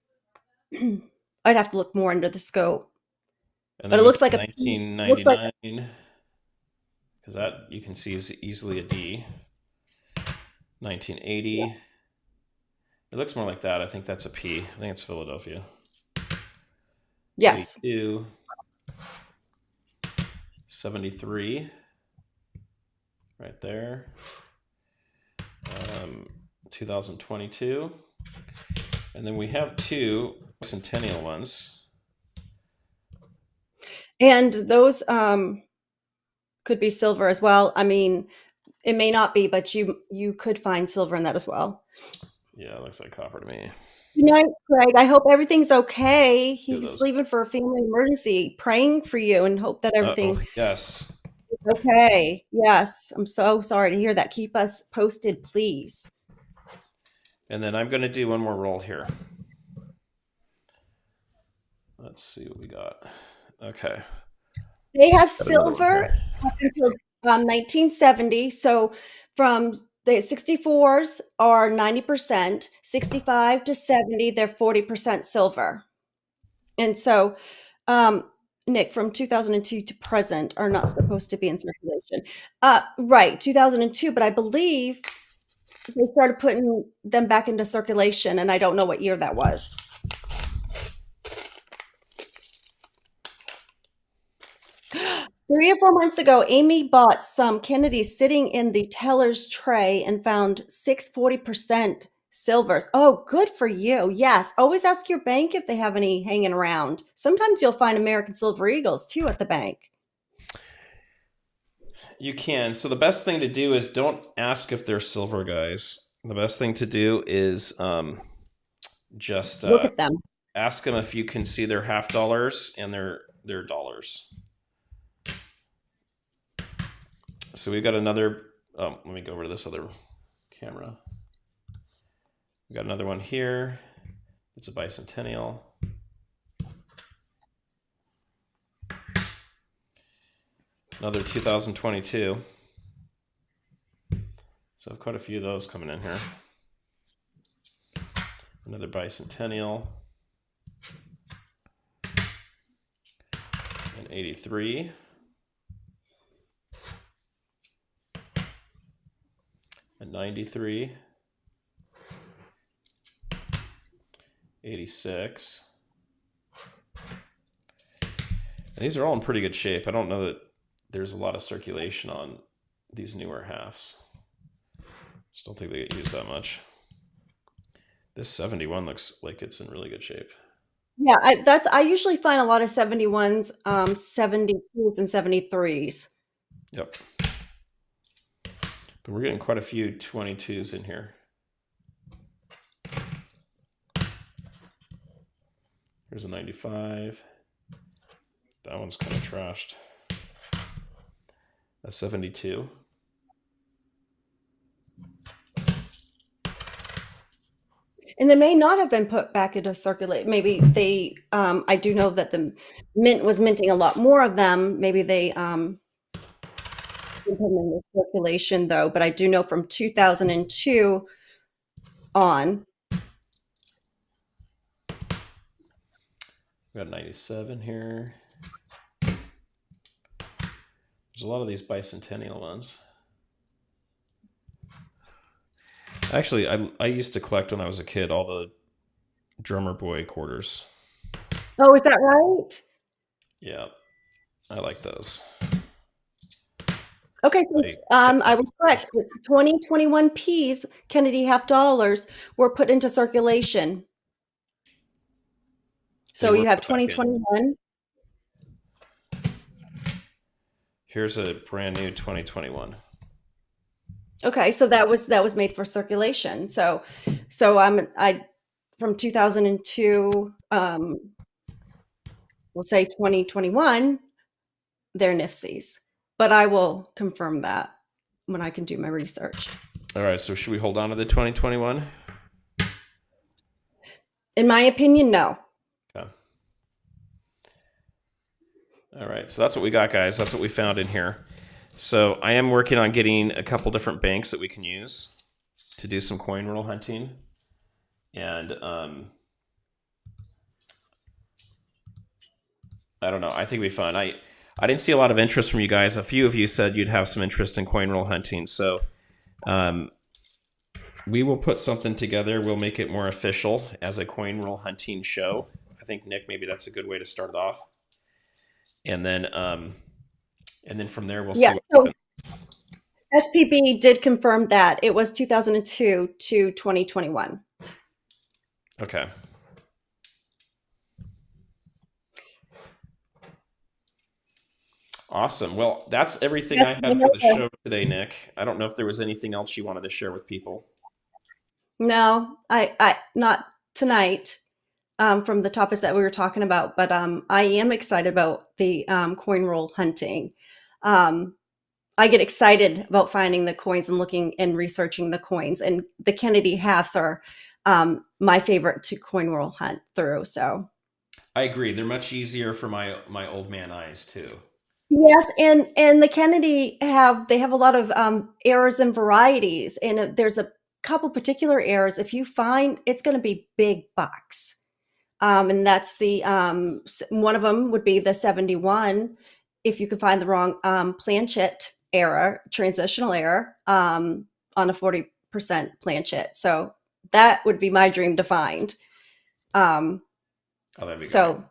I'd have to look more under the scope. And But then it we looks got like a looks like 1999, because that you can see is easily a D. 1980. It looks more like that. I think that's a P. I think it's Philadelphia. yes. 82. 73. Right there. 2022. And then we have two centennial ones. And those could be silver as well. I mean, it may not be, but you could find silver in that as well. Yeah, it looks like copper to me. Good night, Craig. I hope everything's okay. Two of He's those. leaving for a family emergency. Praying for you and hope that Oh, everything yes. is okay. Yes, I'm so sorry to hear that. Keep us posted, please. And then I'm going to do one more roll here. Let's see what we got. Okay. They have Got another one silver here. up until 1970. So from the 64s are 90%, 65 to 70, they're 40% silver. And so, Nick, from 2002 to present are not supposed to be in circulation. Right, 2002, but I believe they started putting them back into circulation, and I don't know what year that was. 3 or 4 months ago, Amy bought some Kennedys sitting in the teller's tray and found 640% silvers. Oh, good for you. Yes. Always ask your bank if they have any hanging around. Sometimes you'll find American Silver Eagles too at the bank. You can. So the best thing to do is don't ask if they're silver, guys. The best thing to do is just Look at them. ask them if you can see their half dollars and their dollars. So we've got another. Let me go over to this other camera. We got another one here. It's a bicentennial. Another 2022. So I have quite a few of those coming in here. Another bicentennial. An 83. A 93. 86. And these are all in pretty good shape. I don't know that there's a lot of circulation on these newer halves. Just don't think they get used that much. This 71 looks like it's in really good shape. Yeah, I usually find a lot of 71s, 72s, and 73s. Yep. But we're getting quite a few 22s in here. Here's a 95. That one's kind of trashed. A 72. And they may not have been put back into circulate. Maybe they, I do know that the mint was minting a lot more of them. Maybe they didn't put them into circulation though. But I do know from 2002 on. We got 97 here. There's a lot of these bicentennial ones. Actually, I used to collect when I was a kid all the drummer boy quarters. Oh, is that right? Yeah, I like those. Okay, so I was correct. It's 2021 P's, Kennedy half dollars, were put into circulation. So you have 2021. Here's a brand new 2021. Okay, so that was made for circulation. So I from 2002, we'll say 2021, they're NIFCs. But I will confirm that when I can do my research. All right, so should we hold on to the 2021? In my opinion, no. Okay. All right, so that's what we got, guys. That's what we found in here. So I am working on getting a couple different banks that we can use to do some coin roll hunting. And I don't know. I think it'd be fun. I didn't see a lot of interest from you guys. A few of you said you'd have some interest in coin roll hunting, so um, we will put something together. We'll make it more official as a coin roll hunting show. I think Nick, maybe that's a good way to start it off, and then from there we'll see Yeah. what So happens. SPB did confirm that it was 2002 to 2021. Okay. Awesome. Well, that's everything Yes, I had for the show today, Nick. I don't know if there was anything else you wanted to share with people. no, I not tonight. From the topics that we were talking about, but I am excited about the coin roll hunting. Um, I get excited about finding the coins and looking and researching the coins, and the Kennedy halves are my favorite to coin roll hunt through. So I agree. They're much easier for my old man eyes too. yes, and the Kennedy have a lot of errors and varieties, and there's a couple particular errors. If you find it's going to be big bucks. And that's the one of them would be the 71. If you could find the wrong planchet error, transitional error on a 40% planchet. So that would be my dream to find. Um, Oh, that'd be great. so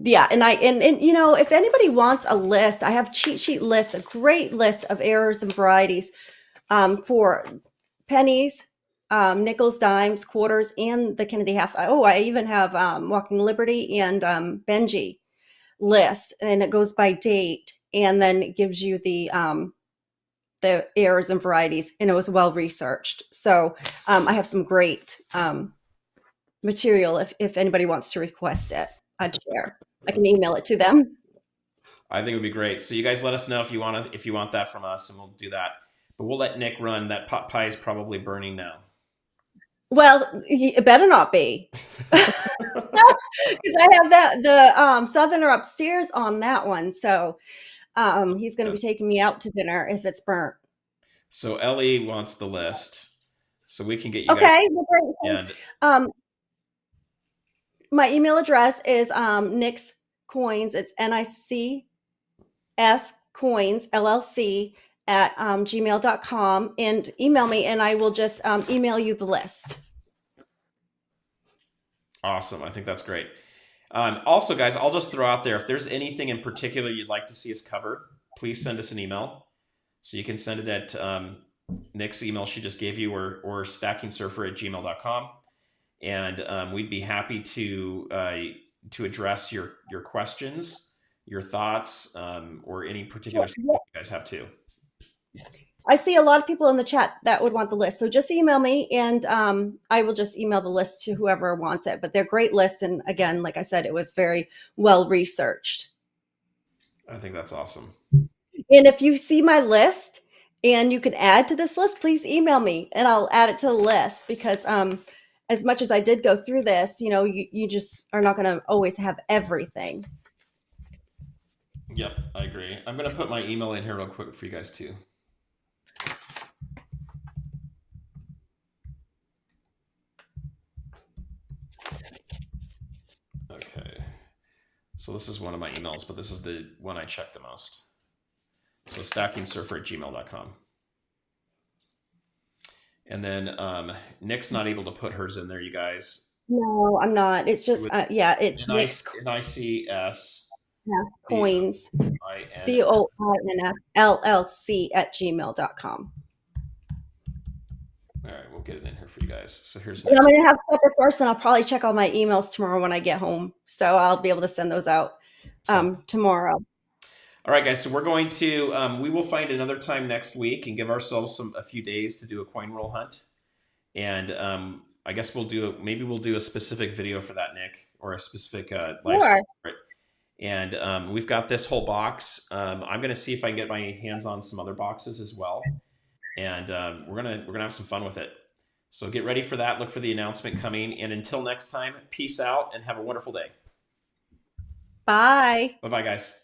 yeah, and you know, if anybody wants a list, I have cheat sheet lists, a great list of errors and varieties for pennies, nickels, dimes, quarters, and the Kennedy halves. Oh, I even have Walking Liberty and Benji list, and it goes by date, and then it gives you the errors and varieties, and it was well researched. So I have some great material if anybody wants to request it. I'd share. I can email it to them. I think it would be great. So you guys let us know if you want that from us, and we'll do that. But we'll let Nick run. That pot pie is probably burning now. Well, it better not be. Because I have the southerner upstairs on that one, so he's going to be taking me out to dinner if it's burnt. So Ellie wants the list, so we can get you guys. Okay, well, great. And My email address is Nick's Coins. It's NICS Coins LLC at gmail.com, and email me, and I will just email you the list. awesome. I think that's great. Also, guys, I'll just throw out there if there's anything in particular you'd like to see us cover, please send us an email. So you can send it at Nick's email she just gave you, or stackingsurfer@gmail.com, and we'd be happy to address your questions, your thoughts, or any particular stuff you guys have too. I see a lot of people in the chat that would want the list. So just email me, and I will just email the list to whoever wants it. But they're great lists. And again, like I said, it was very well researched. I think that's awesome. And if you see my list and you can add to this list, please email me and I'll add it to the list, because as much as I did go through this, you know, you just are not going to always have everything. Yep, I agree. I'm going to put my email in here real quick for you guys too. Okay. So this is one of my emails, but this is the one I check the most. So stackingsurfer@gmail.com. And then Nick's not able to put hers in there, you guys. No, I'm not. It's just, yeah, it's Nick's NICS Coins, COINS LLC at gmail.com. All right, we'll get it in here for you guys. So here's And I'm going to have supper first, and I'll probably check all my emails tomorrow when I get home. So I'll be able to send those out tomorrow. All right, guys. So we're going to we will find another time next week and give ourselves a few days to do a coin roll hunt, and I guess we'll do a specific video for that, Nick, or a specific live stream for it. And we've got this whole box. I'm going to see if I can get my hands on some other boxes as well, and we're gonna have some fun with it. So get ready for that. Look for the announcement coming. And until next time, peace out and have a wonderful day. Bye. Bye-bye, guys.